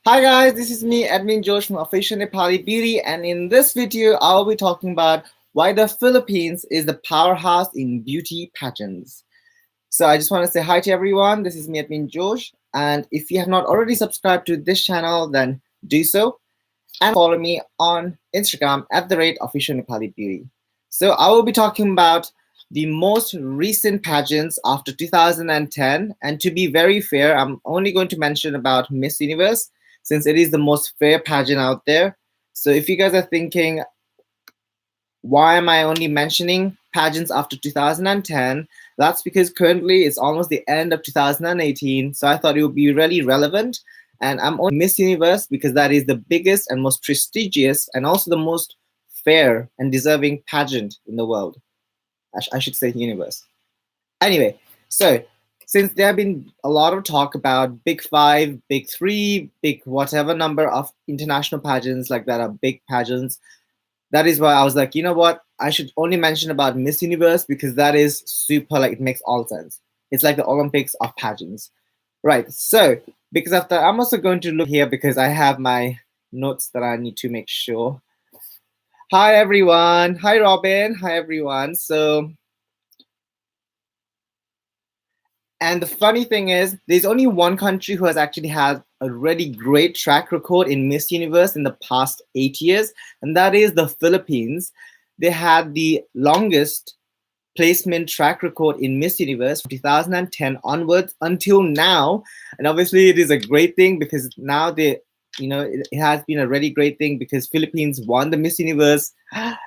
Hi guys, this is me, Admin Josh from Official Nepali Beauty, and in this video, I'll be talking about why the Philippines is the powerhouse in beauty pageants. So I just want to say hi to everyone. This is me, Admin Josh, and if you have not already subscribed to this channel, then do so, and follow me on Instagram at the rate Official Nepali Beauty. So I will be talking about the most recent pageants after 2010, and to be very fair, I'm only going to mention about Miss Universe since it is the most fair pageant out there. So if you guys are thinking, why am I only mentioning pageants after 2010? That's because currently it's almost the end of 2018. So I thought it would be really relevant. And I'm only Miss Universe because that is the biggest and most prestigious and also the most fair and deserving pageant in the world. I should say universe. Anyway, so since there have been a lot of talk about big five, big three, big whatever number of international pageants like that are big pageants, that is why I was like, you know what? I should only mention about Miss Universe because that is super, like, it makes all sense. It's like the Olympics of pageants. Right. So because of that, I'm also going to look here because I have my notes that I need to make sure. Hi everyone. Hi Robin. Hi everyone. And the funny thing is, there's only one country who has actually had a really great track record in Miss Universe in the past 8 years, and that is the Philippines. They had the longest placement track record in Miss Universe from 2010 onwards until now. And obviously, it is a great thing because now it has been a really great thing because Philippines won the Miss Universe.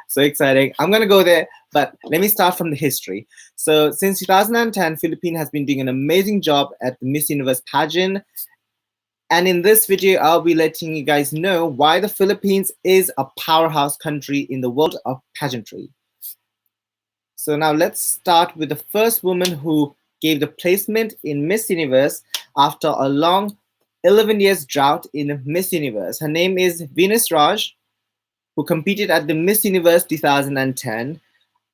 So exciting. I'm going to go there, but let me start from the history. So since 2010, Philippines has been doing an amazing job at the Miss Universe pageant. And in this video, I'll be letting you guys know why the Philippines is a powerhouse country in the world of pageantry. So now let's start with the first woman who gave the placement in Miss Universe after a long 11 years drought in Miss Universe. Her name is Venus Raj, who competed at the Miss Universe 2010.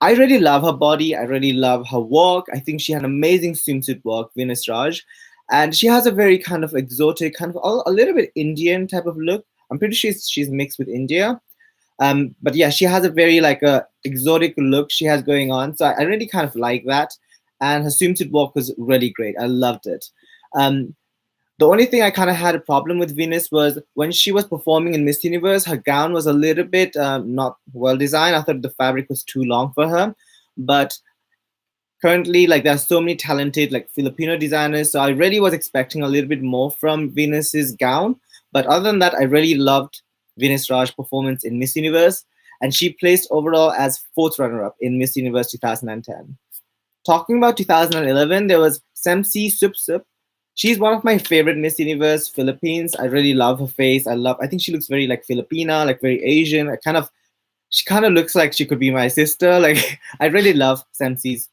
I really love her body. I really love her walk. I think she had amazing swimsuit walk, Venus Raj. And she has a very kind of exotic, kind of a little bit Indian type of look. I'm pretty sure she's mixed with India. But yeah, she has a very like a exotic look she has going on. So I really kind of like that. And her swimsuit walk was really great. I loved it. The only thing I kind of had a problem with Venus was when she was performing in Miss Universe, her gown was a little bit not well designed. I thought the fabric was too long for her. But currently, like, there's so many talented like Filipino designers, so I really was expecting a little bit more from Venus's gown. But other than that, I really loved Venus Raj's performance in Miss Universe, and she placed overall as fourth runner-up in Miss Universe 2010. Talking about 2011, there was Semsi Supsup. She's one of my favorite Miss Universe Philippines. I really love her face. I think she looks very like Filipina, like very Asian. She kind of looks like she could be my sister. Like, I really love Semsi's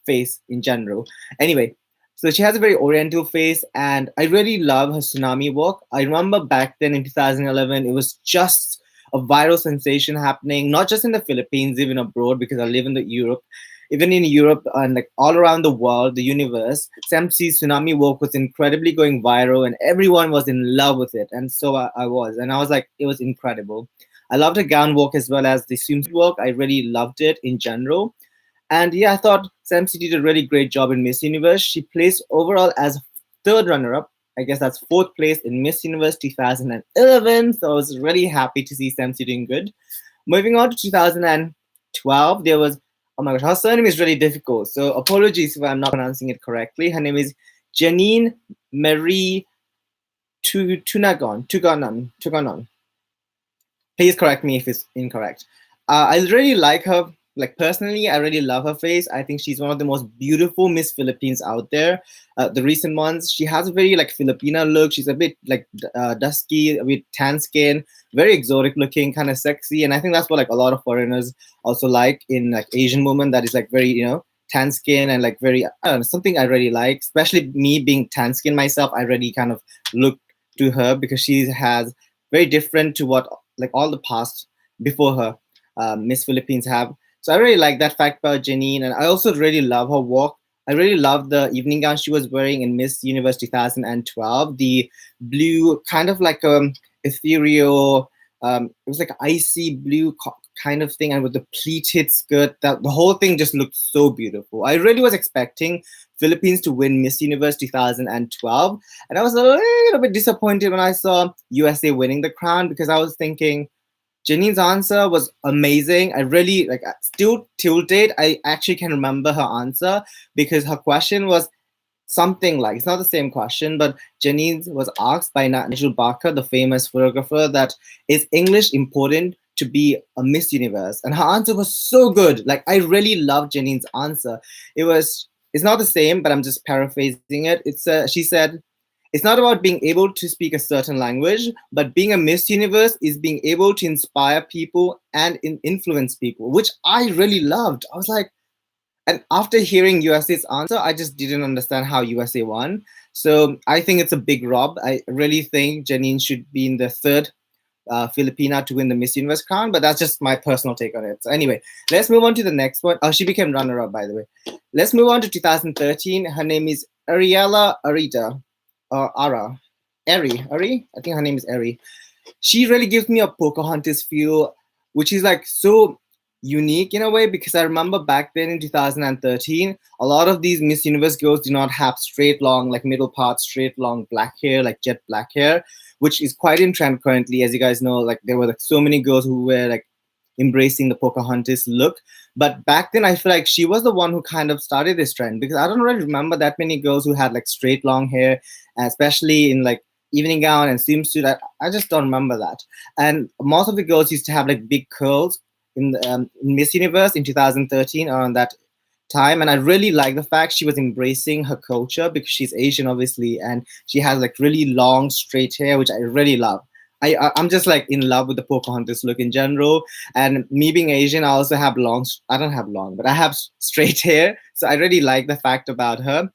face in general. Anyway, so she has a very oriental face, and I really love her tsunami walk. I remember back then in 2011, it was just a viral sensation happening, not just in the Philippines, even abroad, because I live in Europe. Even in Europe and like all around the world, the universe, Semsi's tsunami walk was incredibly going viral, and everyone was in love with it. And so I was, and I was like, it was incredible. I loved her gown walk as well as the swimsuit walk. I really loved it in general. And yeah, I thought Semsi did a really great job in Miss Universe. She placed overall as third runner-up. I guess that's fourth place in Miss Universe 2011. So I was really happy to see Semsi doing good. Moving on to 2012, there was, oh my gosh, her surname is really difficult. So apologies if I'm not pronouncing it correctly. Her name is Janine Marie Tuganon. Please correct me if it's incorrect. I really like her. Like, personally, I really love her face. I think she's one of the most beautiful Miss Philippines out there. The recent ones, she has a very like Filipina look. She's a bit like dusky, a bit tan skin, very exotic looking, kind of sexy. And I think that's what like a lot of foreigners also like in like Asian women. That is like very tan skin and like very something I really like. Especially me being tan skin myself, I really kind of look to her because she has very different to what like all the past before her Miss Philippines have. So I really like that fact about Janine, and I also really love her walk. I really loved the evening gown she was wearing in Miss Universe 2012. The blue, kind of like ethereal, it was like icy blue kind of thing, and with the pleated skirt, that the whole thing just looked so beautiful. I really was expecting Philippines to win Miss Universe 2012, and I was a little bit disappointed when I saw USA winning the crown because I was thinking Janine's answer was amazing. I really like still till date, I actually can remember her answer because her question was something like, it's not the same question, but Janine was asked by Nigel Barker, the famous photographer, that is English important to be a Miss Universe? And her answer was so good. Like I really loved Janine's answer. It's not the same, but I'm just paraphrasing it. She said, it's not about being able to speak a certain language, but being a Miss Universe is being able to inspire people and influence people, which I really loved. I was like, and after hearing USA's answer, I just didn't understand how USA won. So I think it's a big rob. I really think Janine should be in the third Filipina to win the Miss Universe crown, but that's just my personal take on it. So anyway, let's move on to the next one. Oh, she became runner-up, by the way. Let's move on to 2013. Her name is Ariella Arita, or Ara. Ari? I think her name is Ari. She really gives me a Pocahontas feel, which is like so unique in a way because I remember back then in 2013, a lot of these Miss Universe girls do not have straight, long, like middle part, straight, long black hair, like jet black hair, which is quite in trend currently. As you guys know, like there were like so many girls who were like embracing the Pocahontas look. But back then, I feel like she was the one who kind of started this trend because I don't really remember that many girls who had like straight, long hair, especially in like evening gown and swimsuit. I just don't remember that. And most of the girls used to have like big curls in Miss Universe in 2013 around that time, and I really like the fact she was embracing her culture because she's Asian, obviously, and she has like really long straight hair, which I really love. I'm just like in love with the Pocahontas look in general, and me being Asian, I also have long. I don't have long, but I have straight hair, so I really like the fact about her.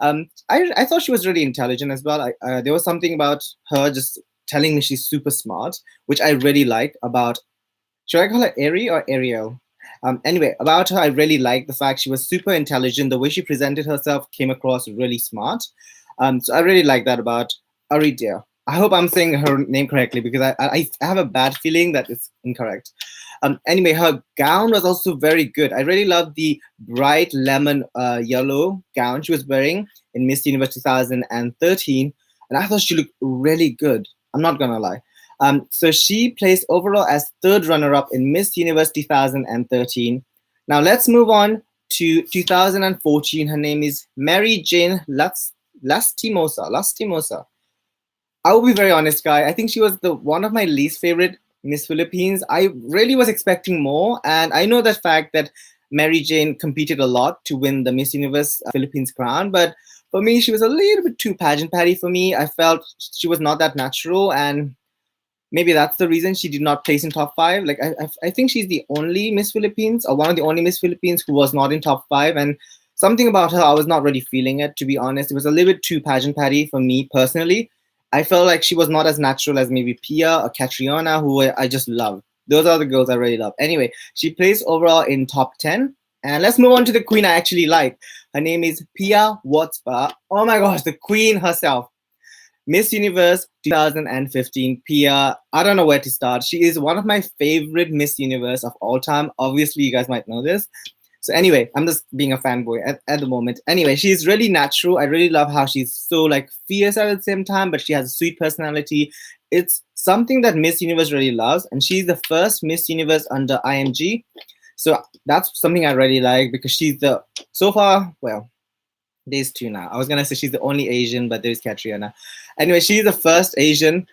I thought she was really intelligent as well. There was something about her just telling me she's super smart, which I really like about. Should I call her Ari or Ariel? Anyway, about her, I really like the fact she was super intelligent. The way she presented herself came across really smart. So I really like that about Aridia. I hope I'm saying her name correctly because I have a bad feeling that it's incorrect. Anyway, her gown was also very good. I really loved the bright lemon yellow gown she was wearing in Miss Universe 2013. And I thought she looked really good. I'm not going to lie. So she placed overall as third runner-up in Miss Universe 2013. Now let's move on to 2014. Her name is Mary Jane Lastimosa. I will be very honest, guy. I think she was the one of my least favorite Miss Philippines. I really was expecting more, and I know the fact that Mary Jane competed a lot to win the Miss Universe Philippines crown, but for me, she was a little bit too pageant patty for me. I felt she was not that natural, and maybe that's the reason she did not place in top five. Like I think she's the only Miss Philippines, or one of the only Miss Philippines who was not in top five. And something about her, I was not really feeling it, to be honest. It was a little bit too pageant patty for me personally. I felt like she was not as natural as maybe Pia or Catriona, who I just love. Those are the girls I really love. Anyway, she placed overall in top 10. And let's move on to the queen I actually like. Her name is Pia Wurzbach. Oh my gosh, the queen herself. Miss Universe 2015, Pia. I don't know where to start. She is one of my favorite Miss Universe of all time. Obviously, you guys might know this. So anyway, I'm just being a fanboy at the moment. Anyway, she's really natural. I really love how she's so like fierce at the same time, but she has a sweet personality. It's something that Miss Universe really loves, and she's the first Miss Universe under IMG. So that's something I really like because she's the, so far, well, there's two now. I was gonna say she's the only Asian, but there's Catriona. Anyway, she's the first Asian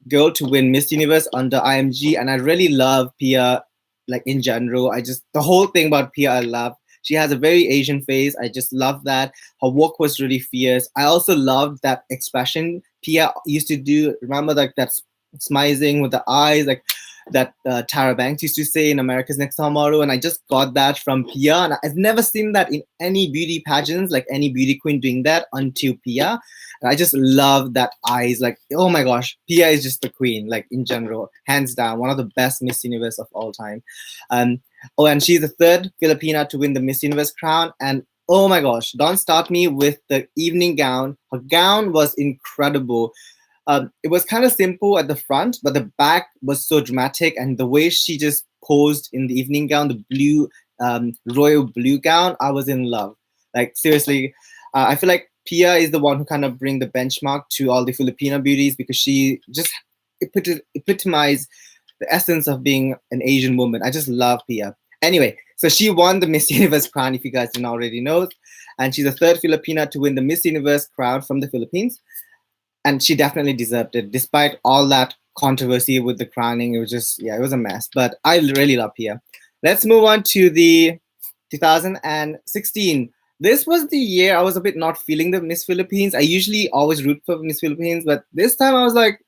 girl to win Miss Universe under IMG, and I really love Pia. Like in general, the whole thing about Pia I love. She has a very Asian face. I just love that. Her walk was really fierce. I also loved that expression Pia used to do. Remember like that smizing with the eyes, like that Tara Banks used to say in America's Next Top Model, and I just got that from Pia, and I've never seen that in any beauty pageants, like any beauty queen doing that until Pia. And I just love that eyes, like, oh my gosh, Pia is just the queen, like in general, hands down, one of the best Miss Universe of all time. And she's the third Filipina to win the Miss Universe crown, and Oh my gosh, don't start me with the evening gown. Her gown was incredible. It was kind of simple at the front, but the back was so dramatic, and the way she just posed in the evening gown, the blue, royal blue gown, I was in love. Like seriously, I feel like Pia is the one who kind of bring the benchmark to all the Filipino beauties because she just epitomized the essence of being an Asian woman. I just love Pia. Anyway, so she won the Miss Universe crown, if you guys didn't already know, and she's the third Filipina to win the Miss Universe crown from the Philippines, and she definitely deserved it, despite all that controversy with the crowning. It was just, yeah, it was a mess. But I really love Pia. Let's move on to the 2016. This was the year I was a bit not feeling the Miss Philippines. I usually always root for Miss Philippines, but this time I was like,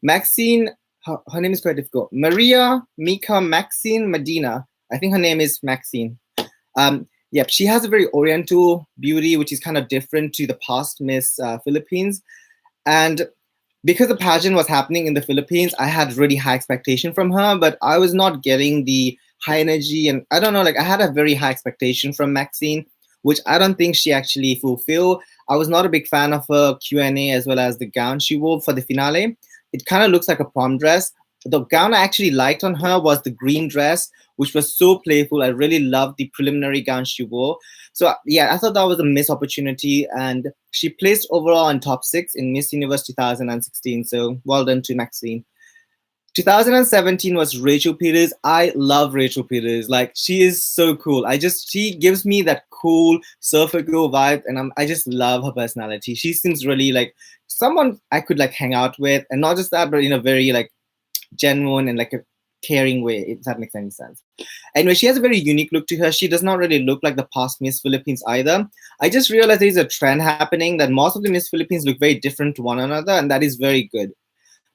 Maxine, her name is quite difficult. Maria Mika Maxine Medina. I think her name is Maxine. Yep, she has a very oriental beauty, which is kind of different to the past Miss Philippines. And because the pageant was happening in the Philippines, I had really high expectation from her, but I was not getting the high energy. And I don't know, like I had a very high expectation from Maxine, which I don't think she actually fulfilled. I was not a big fan of her Q&A as well as the gown she wore for the finale. It kind of looks like a prom dress. The gown I actually liked on her was the green dress, which was so playful. I really loved the preliminary gown she wore. So yeah, I thought that was a missed opportunity, and she placed overall in top 6 in Miss Universe 2016. So well done to Maxine. 2017 was Rachel Peters. I love Rachel Peters. Like she is so cool. She gives me that cool surfer girl vibe, and I just love her personality. She seems really like someone I could like hang out with, and not just that, but in a very like genuine and like a caring way, if that makes any sense. Anyway, she has a very unique look to her. She does not really look like the past Miss Philippines either. I just realized there's a trend happening that most of the Miss Philippines look very different to one another, and that is very good.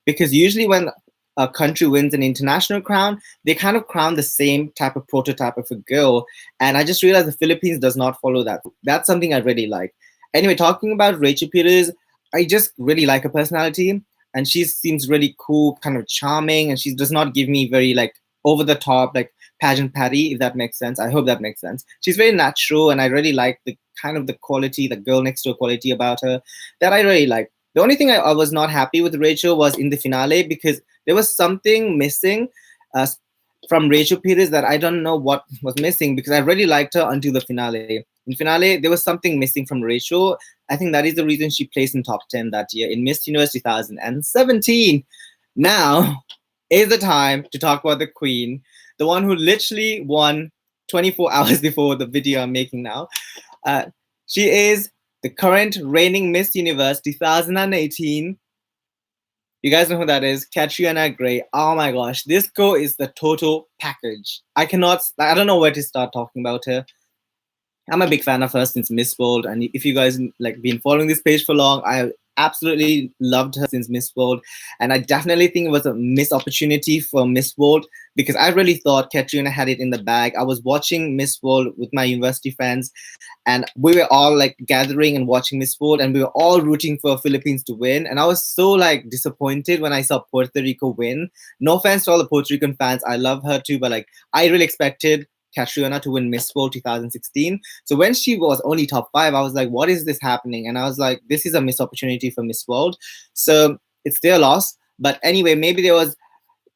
Because usually when a country wins an international crown, they kind of crown the same type of prototype of a girl. And I just realized the Philippines does not follow that. That's something I really like. Anyway, talking about Rachel Peters, I just really like her personality. And she seems really cool, kind of charming, and she does not give me very like over the top, like pageant patty, if that makes sense. I hope that makes sense. She's very natural, and I really like the kind of the quality, the girl next door quality about her that I really like. The only thing I was not happy with Rachel was in the finale because there was something missing from Rachel Peters that I don't know what was missing, because I really liked her until the finale. In finale, there was something missing from Rachel. I think that is the reason she placed in top 10 that year in Miss Universe 2017. Now is the time to talk about the queen, the one who literally won 24 hours before the video I'm making now. She is the current reigning Miss Universe 2018. You guys know who that is, Catriona Gray. Oh my gosh, this girl is the total package. I don't know where to start talking about her. I'm a big fan of her since Miss World, and if you guys like been following this page for long, I absolutely loved her since Miss World, and I definitely think it was a missed opportunity for Miss World because I really thought Catriona had it in the bag. I was watching Miss World with my university friends, and we were all like gathering and watching Miss World, and we were all rooting for Philippines to win, and I was so like disappointed when I saw Puerto Rico win. No offense to all the Puerto Rican fans, I love her too, but like I really expected Catriona to win Miss World 2016. So when she was only top 5, I was like, what is this happening? And I was like, this is a missed opportunity for Miss World. So it's their loss. But anyway, maybe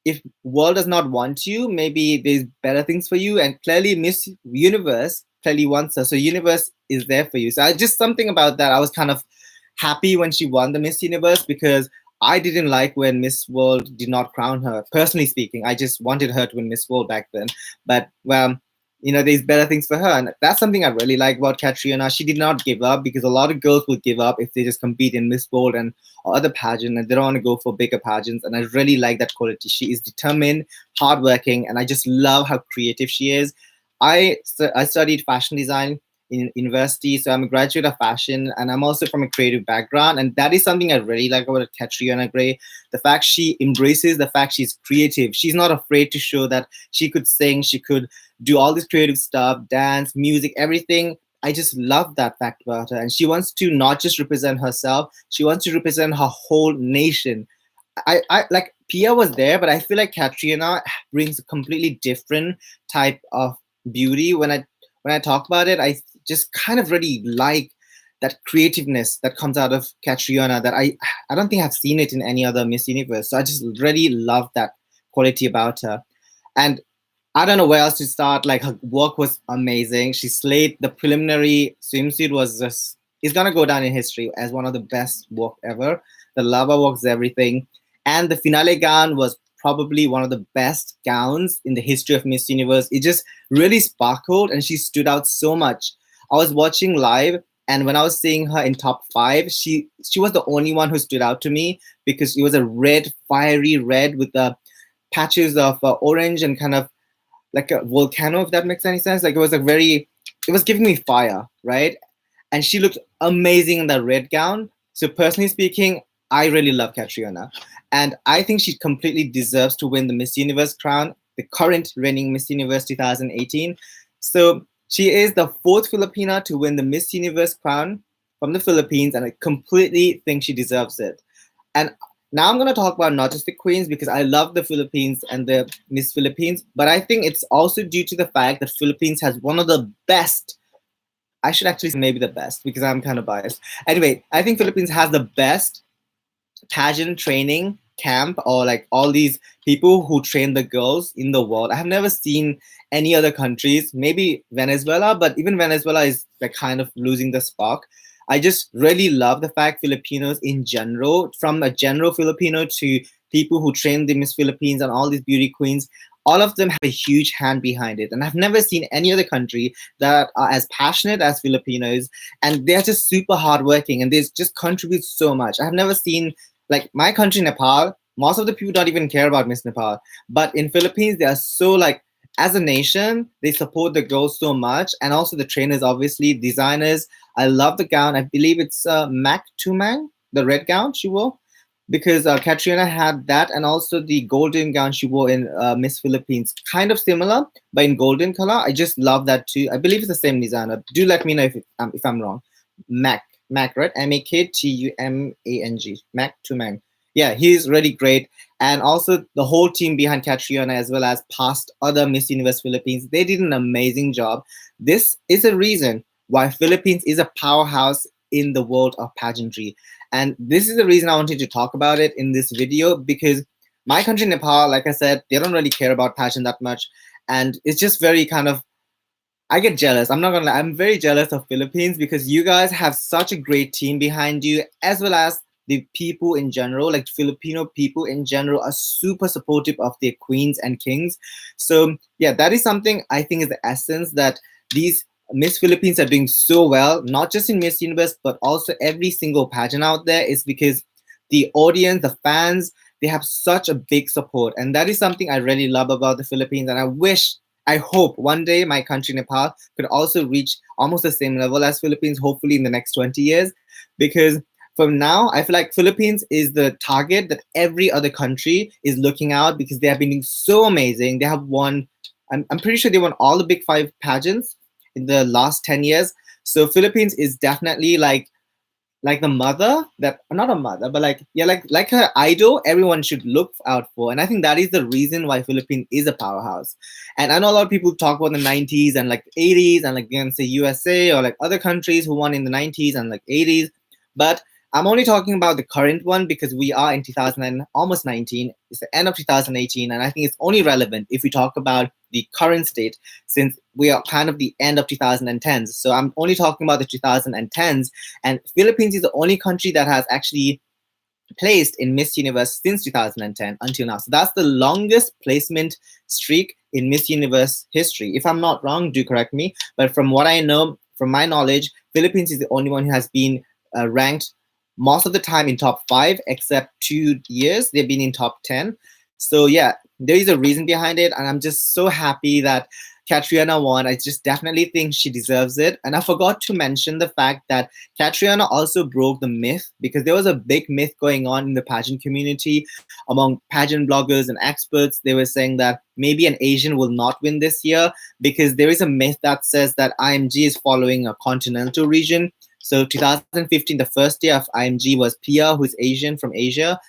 if world does not want you, maybe there's better things for you. And clearly Miss Universe clearly wants her. So universe is there for you. So I just something about that. I was kind of happy when she won the Miss Universe because I didn't like when Miss World did not crown her. Personally speaking, I just wanted her to win Miss World back then. But well, there's better things for her. And that's something I really like about Catriona. She did not give up, because a lot of girls would give up if they just compete in Miss World and other pageant and they don't want to go for bigger pageants. And I really like that quality. She is determined, hardworking, and I just love how creative she is. I studied fashion design in university, so I'm a graduate of fashion, and I'm also from a creative background, and that is something I really like about Catriona Gray. The fact she embraces the fact she's creative. She's not afraid to show that she could sing, she could do all this creative stuff, dance, music, everything. I just love that fact about her, and she wants to not just represent herself, she wants to represent her whole nation. I like Pia was there, but I feel like Catriona brings a completely different type of beauty. When I talk about it, just kind of really like that creativeness that comes out of Catriona that I don't think I've seen it in any other Miss Universe. So I just really love that quality about her. And I don't know where else to start. Like, her work was amazing. She slayed. The preliminary swimsuit was just, it's gonna go down in history as one of the best work ever. The lava walk is everything. And the finale gown was probably one of the best gowns in the history of Miss Universe. It just really sparkled and she stood out so much. I was watching live, and when I was seeing her in top 5, she was the only one who stood out to me because it was a red, fiery red with the patches of orange and kind of like a volcano, if that makes any sense. Like, it was giving me fire, right? And she looked amazing in that red gown. So personally speaking, I really love Catriona. And I think she completely deserves to win the Miss Universe crown, the current reigning Miss Universe 2018. So she is the 4th Filipina to win the Miss Universe crown from the Philippines, and I completely think she deserves it. And now I'm going to talk about not just the queens because I love the Philippines and the Miss Philippines, but I think it's also due to the fact that Philippines has one of the best, I should actually say maybe the best because I'm kind of biased. Anyway, I think Philippines has the best pageant training camp, or like all these people who train the girls in the world. I have never seen any other countries, maybe Venezuela, but even Venezuela is like kind of losing the spark. I just really love the fact Filipinos in general, from a general Filipino to people who train the Miss Philippines and all these beauty queens, all of them have a huge hand behind it. And I've never seen any other country that are as passionate as Filipinos, and they're just super hardworking and they just contribute so much. I've never seen, like, my country, Nepal, most of the people don't even care about Miss Nepal. But in Philippines, they are so, like, as a nation, they support the girls so much. And also the trainers, obviously, designers. I love the gown. I believe it's Mac Tumang, the red gown she wore, because Catriona had that, and also the golden gown she wore in Miss Philippines, kind of similar, but in golden color. I just love that too. I believe it's the same designer. Do let me know if I'm wrong. Mac, right? Maktumang. Mac Tumang. Yeah, he's really great. And also the whole team behind Catriona, as well as past other Miss Universe Philippines, they did an amazing job. This is a reason why Philippines is a powerhouse in the world of pageantry. And this is the reason I wanted to talk about it in this video, because my country, Nepal, like I said, they don't really care about pageant that much. And it's just very kind of, I get jealous. I'm not gonna lie, I'm very jealous of Philippines because you guys have such a great team behind you, as well as the people in general, like Filipino people in general, are super supportive of their queens and kings. So yeah, that is something I think is the essence that these Miss Philippines are doing so well, not just in Miss Universe, but also every single pageant out there, is because the audience, the fans, they have such a big support. And that is something I really love about the Philippines. And I hope one day my country, Nepal, could also reach almost the same level as Philippines, hopefully in the next 20 years. Because from now, I feel like Philippines is the target that every other country is looking out, because they have been doing so amazing. They have won, I'm pretty sure they won all the big 5 pageants in the last 10 years. So Philippines is definitely like the mother, that, not a mother, but like, yeah, like her idol everyone should look out for. And I think that is the reason why Philippines is a powerhouse. And I know a lot of people talk about the 90s and like 80s and like, you can say USA or like other countries who won in the 90s and like 80s, but I'm only talking about the current one because we are in 2000 and almost 19. It's the end of 2018, and I think it's only relevant if we talk about the current state, since we are kind of the end of 2010s. So I'm only talking about the 2010s, and Philippines is the only country that has actually placed in Miss Universe since 2010 until now. So that's the longest placement streak in Miss Universe history. If I'm not wrong, do correct me. But from what I know, from my knowledge, Philippines is the only one who has been ranked most of the time in top 5, except 2 years they've been in top 10. So yeah, there is a reason behind it, and I'm just so happy that Catriona won. I just definitely think she deserves it. And I forgot to mention the fact that Catriona also broke the myth, because there was a big myth going on in the pageant community among pageant bloggers and experts. They were saying that maybe an Asian will not win this year, because there is a myth that says that IMG is following a continental region. So 2015, the first year of IMG was Pia, who's Asian from Asia.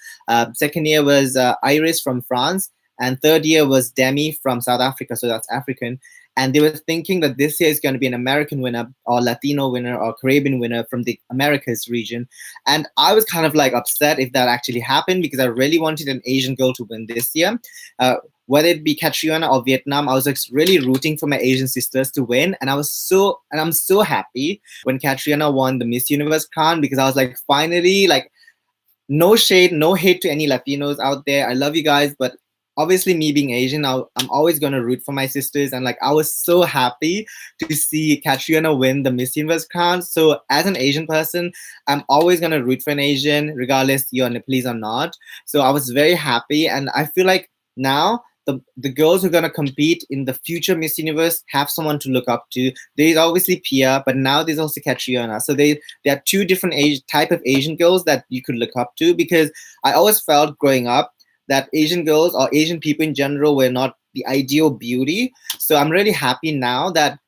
Second year was Iris from France. And third year was Demi from South Africa. So that's African. and they were thinking that this year is going to be an American winner or Latino winner or Caribbean winner from the Americas region. And I was kind of like upset if that actually happened, because I really wanted an Asian girl to win this year. Whether it be Catriona or Vietnam, I was like really rooting for my Asian sisters to win, and I'm so happy when Catriona won the Miss Universe crown, because I was like, finally, like, no shade, no hate to any Latinos out there. I love you guys, but obviously, me being Asian, I'm always gonna root for my sisters, and like I was so happy to see Catriona win the Miss Universe crown. So as an Asian person, I'm always gonna root for an Asian, regardless you're Nepalese or not. So I was very happy, and I feel like now the girls who are going to compete in the future Miss Universe have someone to look up to. There's obviously Pia, but now there's also Catriona. So there are two different type of Asian girls that you could look up to, because I always felt growing up that Asian girls or Asian people in general were not the ideal beauty. So I'm really happy now that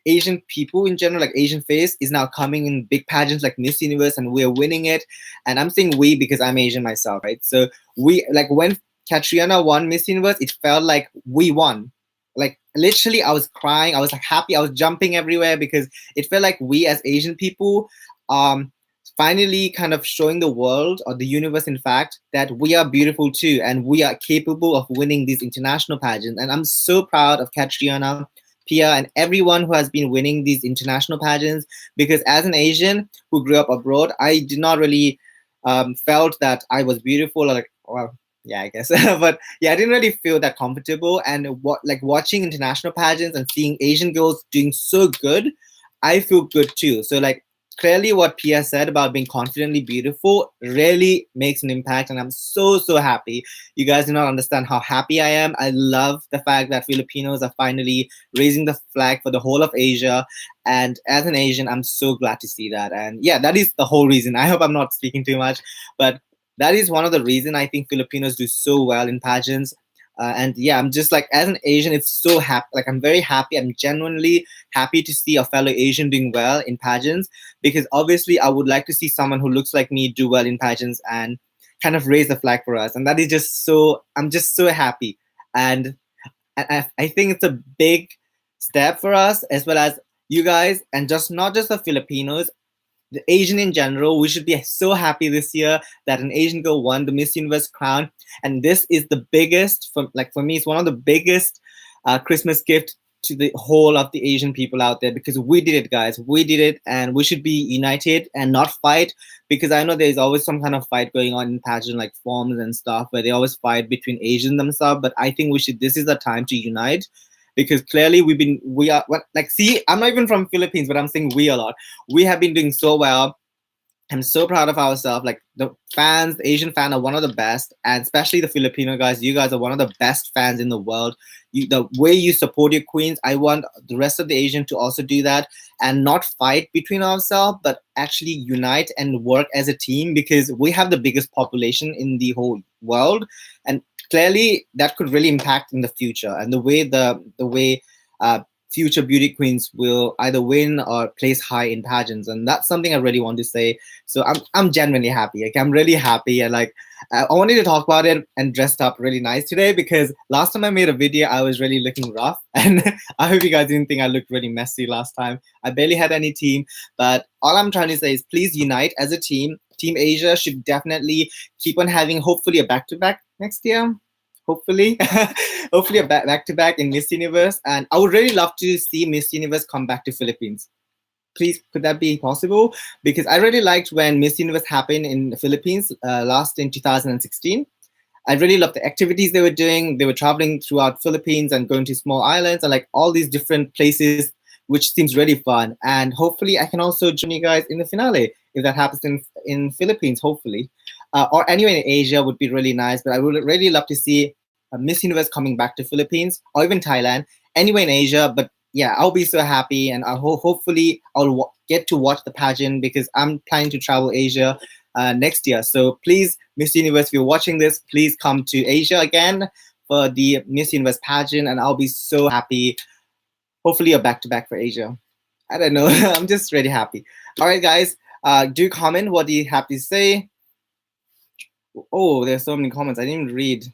Asian people in general, like Asian face, is now coming in big pageants like Miss Universe, and we're winning it. And I'm saying we because I'm Asian myself, right? So we, like, when Catriona won Miss Universe, it felt like we won. Like literally, I was crying. I was like happy. I was jumping everywhere, because it felt like we as Asian people, finally kind of showing the world, or the universe, in fact, that we are beautiful too, and we are capable of winning these international pageants. And I'm so proud of Catriona, Pia, and everyone who has been winning these international pageants, because as an Asian who grew up abroad, I did not really felt that I was beautiful, or like, well, yeah, I guess. But yeah, I didn't really feel that comfortable. And like watching international pageants and seeing Asian girls doing so good, I feel good too. So like clearly what Pia said about being confidently beautiful really makes an impact. And I'm so, so happy. You guys do not understand how happy I am. I love the fact that Filipinos are finally raising the flag for the whole of Asia. And as an Asian, I'm so glad to see that. And yeah, that is the whole reason. I hope I'm not speaking too much, but that is one of the reasons I think Filipinos do so well in pageants. And yeah, I'm just like, as an Asian, it's so happy. Like, I'm very happy. I'm genuinely happy to see a fellow Asian doing well in pageants, because obviously I would like to see someone who looks like me do well in pageants and kind of raise the flag for us. And that is just so, I'm just so happy. And I think it's a big step for us, as well as you guys, and just not just the Filipinos, the Asian in general. We should be so happy this year that an Asian girl won the Miss Universe crown, and this is the biggest, for me, it's one of the biggest Christmas gift to the whole of the Asian people out there, because we did it, guys. We did it, and we should be united and not fight, because I know there's always some kind of fight going on in pageant like forms and stuff where they always fight between Asians themselves. But I think this is the time to unite, because clearly we are, like, see, I'm not even from Philippines, but I'm saying we a lot. We have been doing so well. I'm so proud of ourselves. Like, the fans, the Asian fan, are one of the best, and especially the Filipino guys. You guys are one of the best fans in the world. The way you support your queens, I want the rest of the Asian to also do that, and not fight between ourselves, but actually unite and work as a team, because we have the biggest population in the whole world, and clearly that could really impact in the future, and the way future beauty queens will either win or place high in pageants. And that's something I really want to say. So I'm genuinely happy. Like, I'm really happy, and like I wanted to talk about it and dressed up really nice today, because last time I made a video I was really looking rough, and I hope you guys didn't think I looked really messy last time. I barely had any team, but all I'm trying to say is please unite as a team. Team Asia should definitely keep on having, hopefully, a back-to-back next year. Hopefully, hopefully a back-to-back in Miss Universe. And I would really love to see Miss Universe come back to Philippines. Please, could that be possible? Because I really liked when Miss Universe happened in the Philippines last in 2016. I really loved the activities they were doing. They were traveling throughout Philippines and going to small islands and like all these different places, which seems really fun. And hopefully I can also join you guys in the finale if that happens in Philippines, hopefully. Or anywhere in Asia would be really nice. But I would really love to see Miss Universe coming back to Philippines or even Thailand, anywhere in Asia. But yeah, I'll be so happy, and hopefully I'll get to watch the pageant, because I'm planning to travel Asia next year. So please, Miss Universe, if you're watching this, please come to Asia again for the Miss Universe pageant, and I'll be so happy. Hopefully a back-to-back for Asia. I don't know. I'm just really happy. All right, guys, do comment. What do you have to say? Oh, there's so many comments. I didn't even read.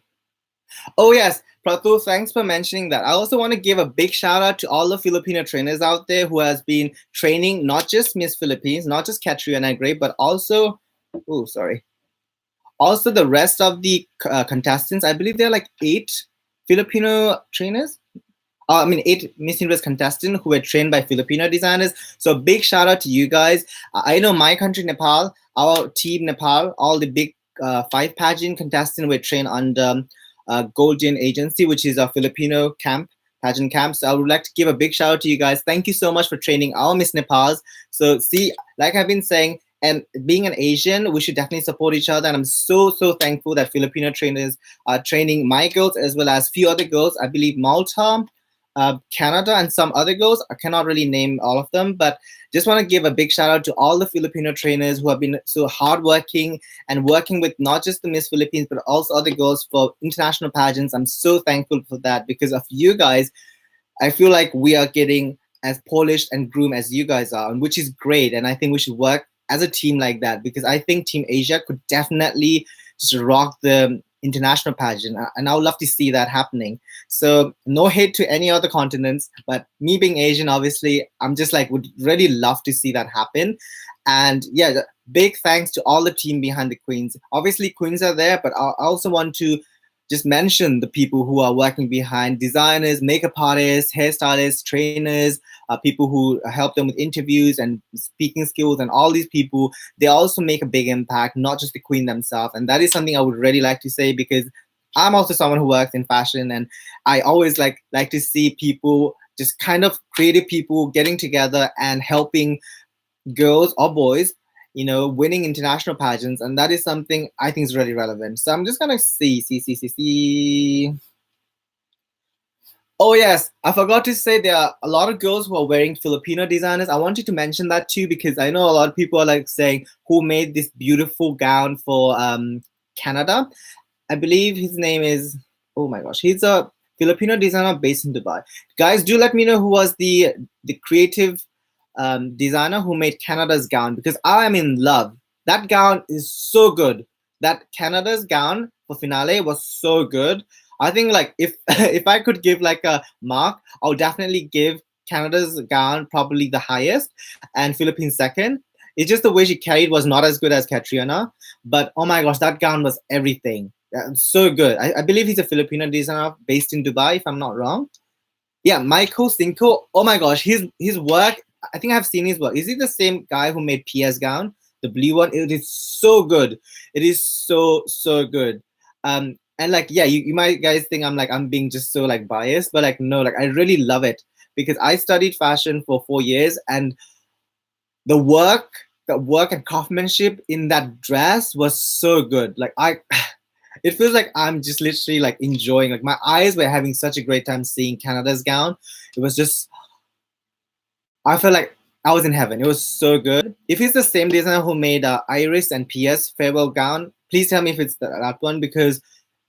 Oh yes, Pratul, thanks for mentioning that. I also want to give a big shout out to all the Filipino trainers out there who has been training not just Miss Philippines, not just Katrina Gray, but also, oh sorry, also the rest of the contestants. I believe there are like 8 Filipino trainers. I mean, 8 Miss Universe contestants who were trained by Filipino designers. So big shout out to you guys. I know my country, Nepal, our team, Nepal, all the big 5 pageant contestants were trained under Golden Agency, which is a Filipino pageant camp. So I would like to give a big shout out to you guys. Thank you so much for training our Miss Nepals. So see, like I've been saying, and being an Asian, we should definitely support each other. And I'm so thankful that Filipino trainers are training my girls as well as few other girls. I believe Malta, Canada, and some other girls. I cannot really name all of them, but just want to give a big shout out to all the Filipino trainers who have been so hardworking and working with not just the Miss Philippines, but also other girls for international pageants. I'm so thankful for that because of you guys. I feel like we are getting as polished and groomed as you guys are, which is great. And I think we should work as a team like that because I think Team Asia could definitely just rock the international pageant, and I would love to see that happening. So no hate to any other continents, but me being Asian, obviously, I'm just like would really love to see that happen. And yeah, big thanks to all the team behind the queens. Obviously, queens are there, but I also want to just mention the people who are working behind designers, makeup artists, hairstylists, trainers, people who help them with interviews and speaking skills, and all these people. They also make a big impact, not just the queen themselves. And that is something I would really like to say because I'm also someone who works in fashion, and I always like to see people, just kind of creative people, getting together and helping girls or boys, winning international pageants, and that is something I think is really relevant. So I'm just gonna see. Oh yes, I forgot to say there are a lot of girls who are wearing Filipino designers. I wanted to mention that too because I know a lot of people are like saying who made this beautiful gown for Canada. I believe his name is, oh my gosh, he's a Filipino designer based in Dubai. Guys, do let me know who was the creative designer who made Canada's gown because I am in love. That gown is so good. That Canada's gown for finale was so good. I think like if if I could give like a mark, I'll definitely give Canada's gown probably the highest and Philippines second. It's just the way she carried was not as good as Katrina, but oh my gosh, that gown was everything. So good. I believe he's a Filipino designer based in Dubai, if I'm not wrong. Yeah, Michael Cinco. Oh my gosh, his work. I think I've seen his work. Is he the same guy who made PS gown, the blue one? It is so good. It is so good. And like yeah, you might guys think I'm being just so like biased, but like no, like I really love it because I studied fashion for 4 years, and the work and craftsmanship in that dress was so good. Like it feels like I'm just literally like enjoying. Like my eyes were having such a great time seeing Canada's gown. It was just, I felt like I was in heaven. It was so good. If it's the same designer who made Iris and PS farewell gown, please tell me if it's that one because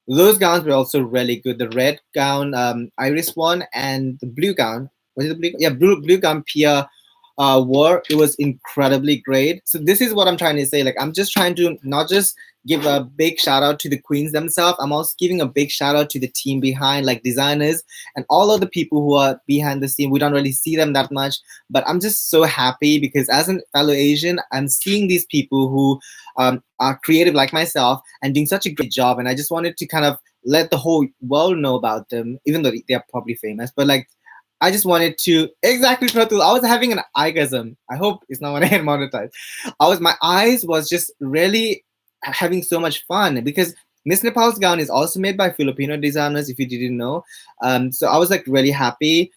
those gowns were also really good. The red gown, Iris one, and the blue gown. Was it the blue? Yeah, blue gown Pia wore. It was incredibly great. So this is what I'm trying to say. Like I'm just trying to not just give a big shout out to the queens themselves. I'm also giving a big shout out to the team behind, like designers and all of the people who are behind the scene. We don't really see them that much, but I'm just so happy because as a fellow Asian, I'm seeing these people who are creative like myself and doing such a great job. And I just wanted to kind of let the whole world know about them, even though they're probably famous. But like I just wanted to exactly Pratul. I was having an orgasm. I hope it's not going to get monetized. My eyes was just really having so much fun because Miss Nepal's gown is also made by Filipino designers. If you didn't know, so I was like really happy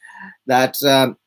that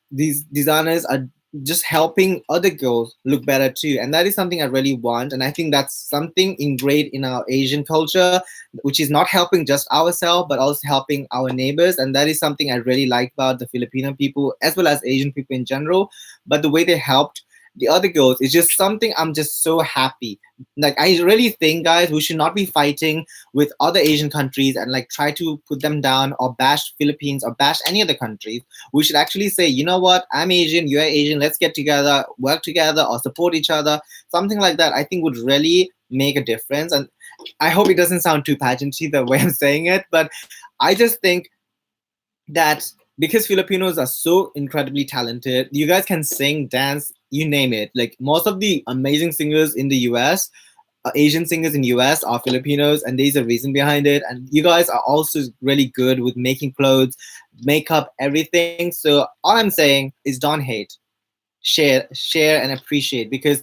these designers are just helping other girls look better too, and that is something I really want. And I think that's something ingrained in our Asian culture, which is not helping just ourselves but also helping our neighbors. And that is something I really like about the Filipino people as well as Asian people in general. But the way they helped the other girls is just something I'm just so happy. Like I really think, guys, we should not be fighting with other Asian countries and like try to put them down or bash Philippines or bash any other countries. We should actually say, you know what, I'm Asian, you're Asian, let's get together, work together or support each other. Something like that I think would really make a difference. And I hope it doesn't sound too pageanty the way I'm saying it, but I just think that because Filipinos are so incredibly talented, you guys can sing, dance, you name it. Like most of the amazing singers in the US, Asian singers in US are Filipinos, and there's a reason behind it. And you guys are also really good with making clothes, makeup, everything. So all I'm saying is don't hate, share, and appreciate, because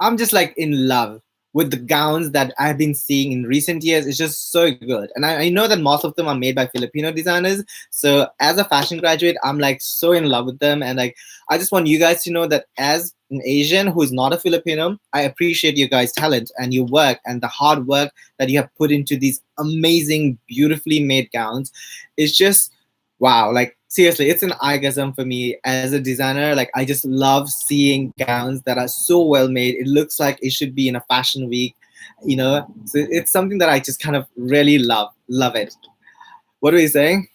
I'm just like in love with the gowns that I've been seeing in recent years. It's just so good. And I know that most of them are made by Filipino designers. So as a fashion graduate, I'm like so in love with them. And like, I just want you guys to know that as an Asian who is not a Filipino, I appreciate your guys' talent and your work and the hard work that you have put into these amazing, beautifully made gowns. It's just wow. Like seriously, it's an orgasm for me as a designer. Like I just love seeing gowns that are so well made. It looks like it should be in a fashion week, you know. So it's something that I just kind of really love it. What are you saying?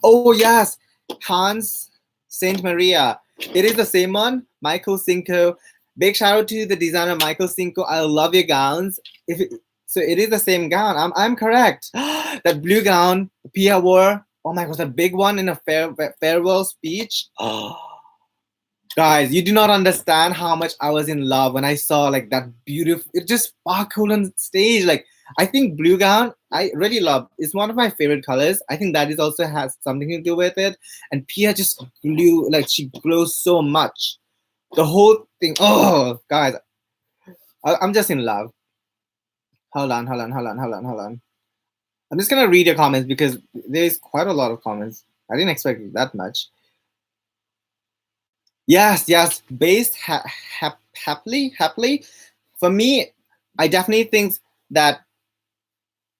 Oh yes, Hans Saint Maria. It is the same one, Michael Cinco. Big shout out to the designer Michael Cinco. I love your gowns. So it is the same gown. I'm correct. That blue gown Pia wore. Oh my gosh, that big one in a farewell speech. Guys, you do not understand how much I was in love when I saw like that beautiful. It just sparkled on stage. Like I think blue gown, I really love. It's one of my favorite colors. I think that is also has something to do with it. And Pia just glue, like she glows so much. The whole thing. Oh, guys, I'm just in love. Hold on. I'm just gonna read your comments because there's quite a lot of comments. I didn't expect that much. Yes. Based happily. For me, I definitely think that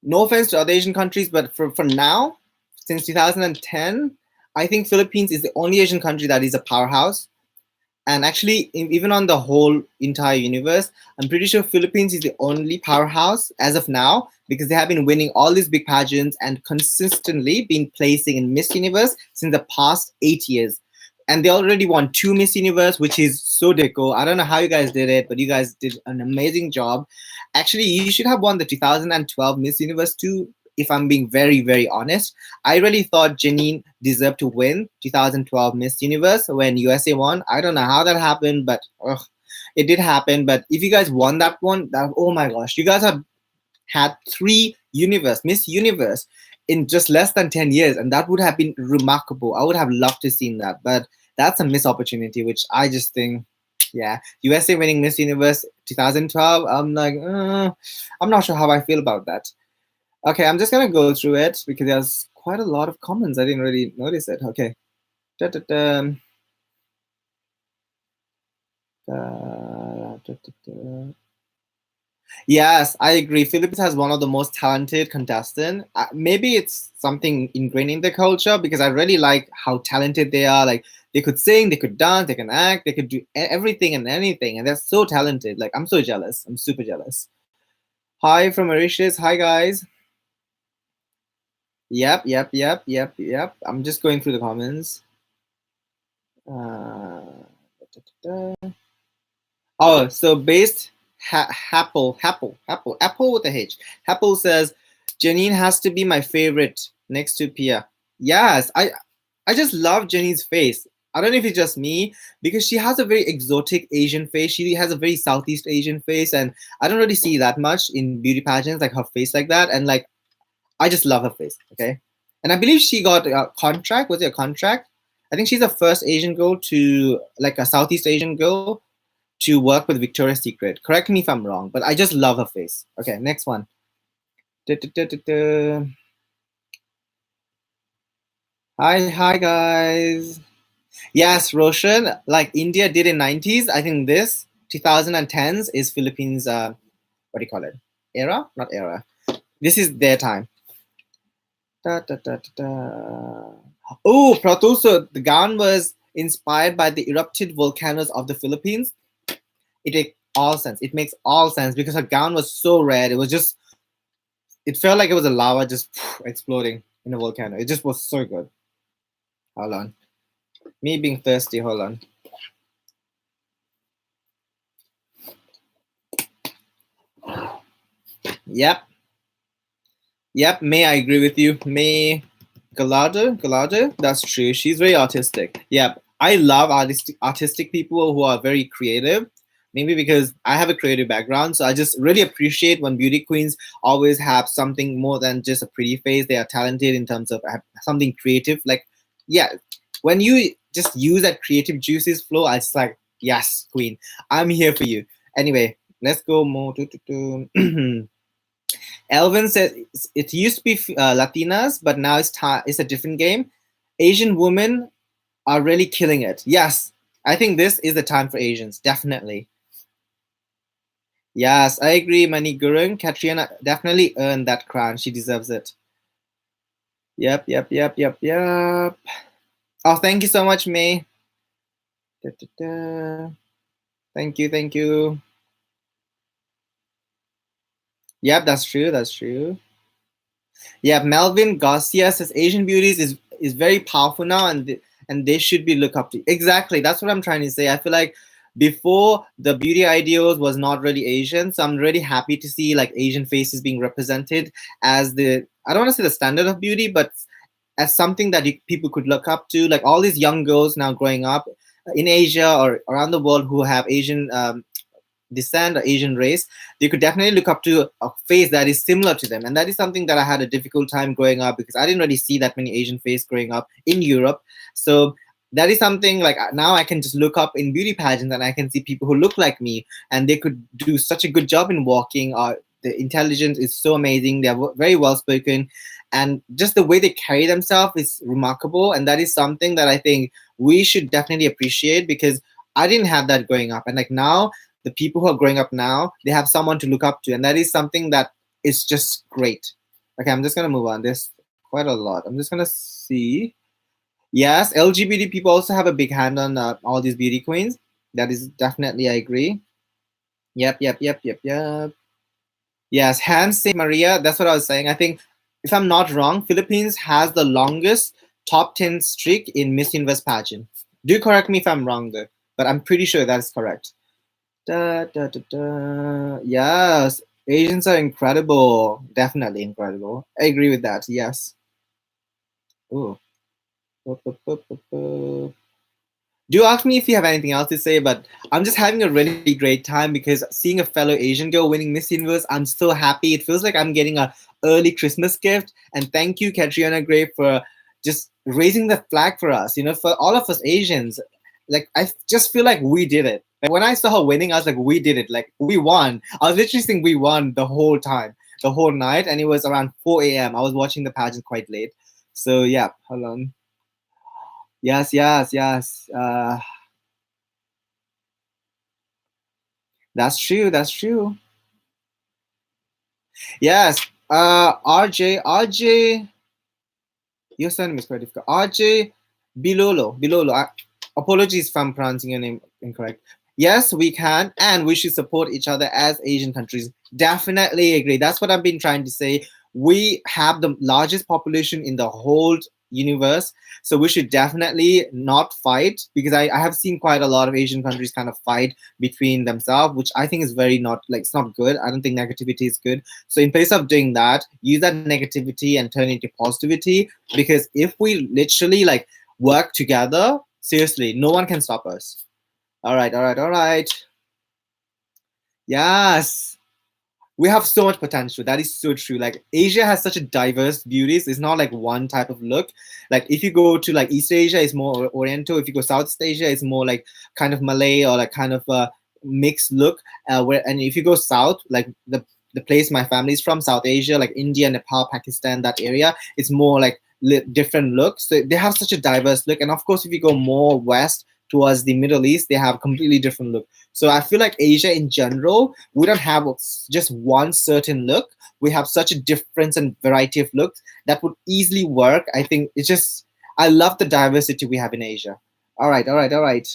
no offense to other Asian countries, but for now, since 2010, I think Philippines is the only Asian country that is a powerhouse. And actually, even on the whole entire universe, I'm pretty sure Philippines is the only powerhouse as of now because they have been winning all these big pageants and consistently been placing in Miss Universe since the past 8 years. And they already won 2 Miss Universe, which is so deco. I don't know how you guys did it, but you guys did an amazing job. Actually, you should have won the 2012 Miss Universe too, if I'm being very honest. I really thought Janine deserved to win 2012 Miss Universe when USA won. I don't know how that happened, but it did happen. But if you guys won that one, oh my gosh, you guys have had 3 Miss Universe in just less than 10 years, and that would have been remarkable. I would have loved to seen that, but that's a missed opportunity, which I just think, yeah, USA winning Miss Universe 2012. I'm like, I'm not sure how I feel about that. Okay, I'm just gonna go through it because there's quite a lot of comments. I didn't really notice it. Okay. Da-da-da. Da-da-da. Yes, I agree. Philippines has one of the most talented contestants. Maybe it's something ingrained in the culture because I really like how talented they are. Like they could sing, they could dance, they can act, they could do everything and anything, and they're so talented. Like I'm so jealous. I'm super jealous. Hi from Mauritius. Hi guys. Yep. I'm just going through the comments. Da-da-da. Oh, so based Apple with a H. Apple says Janine has to be my favorite next to Pia. Yes, I just love Janine's face. I don't know if it's just me because she has a very exotic Asian face. She has a very Southeast Asian face, and I don't really see that much in beauty pageants, like her face like that. And like, I just love her face. Okay, and I believe she got a contract. Was it a contract? I think she's the first Asian girl to like a Southeast Asian girl to work with Victoria's Secret. Correct me if I'm wrong, but I just love her face. Okay, next one. Da-da-da-da-da. Hi guys. Yes, Roshan, like India did in 90s. I think this 2010s is Philippines. What do you call it? Era? Not era. This is their time. Da-da-da-da-da. Oh, Pratuso, the gown was inspired by the erupted volcanoes of the Philippines. It makes all sense. It makes all sense because her gown was so red. It was just, it felt like it was a lava just exploding in a volcano. It just was so good. Hold on. Me being thirsty, hold on. Yep. Yep. May, I agree with you. May Gallardo. That's true. She's very artistic. Yep. I love artistic people who are very creative. Maybe because I have a creative background, so I just really appreciate when beauty queens always have something more than just a pretty face. They are talented in terms of something creative. Like, yeah, when you just use that creative juices flow, I just like, yes, queen, I'm here for you. Anyway, let's go more. Elvin said it used to be Latinas, but now it's a different game. Asian women are really killing it. Yes, I think this is the time for Asians, definitely. Yes, I agree, Mani Gurung. Katrina definitely earned that crown. She deserves it. Yep, yep, yep, yep, yep. Oh, thank you so much, May. Da, da, da. Thank you, thank you. Yep, that's true, that's true. Yeah, Melvin Garcia says Asian beauties is very powerful now, and they should be looked up to. Exactly, that's what I'm trying to say. I feel like before the beauty ideals was not really Asian, so I'm really happy to see like Asian faces being represented as the, I don't want to say the standard of beauty, but as something that people could look up to. Like all these young girls now growing up in Asia or around the world who have Asian descent or Asian race, they could definitely look up to a face that is similar to them. And that is something that I had a difficult time growing up because I didn't really see that many Asian faces growing up in Europe. So that is something like now I can just look up in beauty pageants and I can see people who look like me and they could do such a good job in walking. Or the intelligence is so amazing. They're very well spoken. And just the way they carry themselves is remarkable. And that is something that I think we should definitely appreciate because I didn't have that growing up. And like now, the people who are growing up now, they have someone to look up to, and that is something that is just great. Okay, I'm just gonna move on. There's quite a lot. I'm just gonna see. Yes, LGBT people also have a big hand on all these beauty queens. That is definitely, I agree. Yep, yep, yep, yep, yep. Yes, Hans Saint Maria. That's what I was saying. I think, if I'm not wrong, Philippines has the longest top 10 streak in Miss Universe pageant. Do correct me if I'm wrong, though, but I'm pretty sure that is correct. Da, da, da, da. Yes, Asians are incredible. Definitely incredible. I agree with that. Yes. Ooh. Do ask me if you have anything else to say, but I'm just having a really great time because seeing a fellow Asian girl winning Miss Universe, I'm so happy. It feels like I'm getting a early Christmas gift. And thank you, Katriana Gray, for just raising the flag for us. You know, for all of us Asians, like I just feel like we did it. Like when I saw her winning, I was like, we did it. Like we won. I was literally saying we won the whole time, the whole night, and it was around 4 a.m. I was watching the pageant quite late. So yeah, hold on. Yes, yes, yes. That's true. That's true. Yes. RJ, your surname is quite difficult. RJ Bilolo. Apologies if I'm pronouncing your name incorrect. Yes, we can, and we should support each other as Asian countries. Definitely agree. That's what I've been trying to say. We have the largest population in the whole universe, so we should definitely not fight because I have seen quite a lot of Asian countries kind of fight between themselves, which I think is very not like it's not good. I don't think negativity is good. So in place of doing that, use that negativity and turn it into positivity. Because if we literally like work together, seriously, no one can stop us. All right, all right, all right. Yes. We have so much potential. That is so true. Like Asia has such a diverse beauties. It's not like one type of look. Like if you go to like East Asia, it's more Oriental. If you go Southeast Asia, it's more like kind of Malay or like kind of a mixed look. Where and if you go south, like the place my family is from, South Asia, like India, Nepal, Pakistan, that area, it's more like different looks. So they have such a diverse look. And of course, if you go more west towards the Middle East, they have a completely different look. So I feel like Asia in general, we don't have just one certain look. We have such a difference and variety of looks that would easily work. I think it's just, I love the diversity we have in Asia. All right, all right, all right.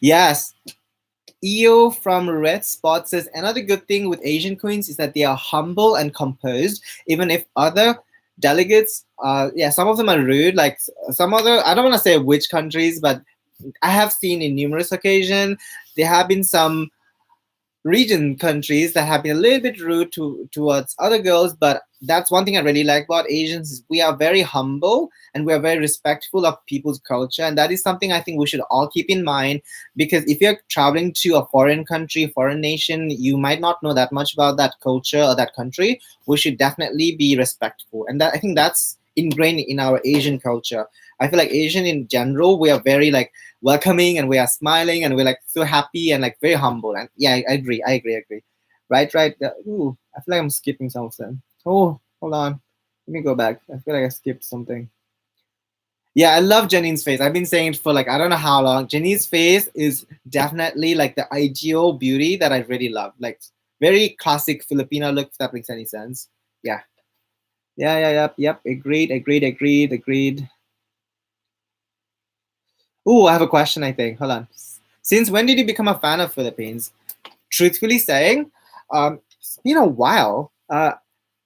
Yes, EO from Red Spot says another good thing with Asian queens is that they are humble and composed, even if other delegates, yeah, some of them are rude. Like some other, I don't want to say which countries, but I have seen in numerous occasions there have been some region countries that have been a little bit rude towards other girls, but that's one thing I really like about Asians is we are very humble and we are very respectful of people's culture, and that is something I think we should all keep in mind, because if you're traveling to a foreign country, foreign nation, you might not know that much about that culture or that country. We should definitely be respectful, and that I think that's ingrained in our Asian culture. I feel like Asian in general, we are very like welcoming and we are smiling and we're like so happy and like very humble. And yeah, I agree. I agree. Right, right. Ooh, I feel like I'm skipping some of them. Oh, hold on. Let me go back. I feel like I skipped something. Yeah, I love Janine's face. I've been saying it for like I don't know how long. Janine's face is definitely like the ideal beauty that I really love. Like very classic Filipino look, if that makes any sense. Yeah. Yep. Agreed. Ooh, I have a question, I think. Hold on. Since when did you become a fan of Philippines? Truthfully saying, it's been a while.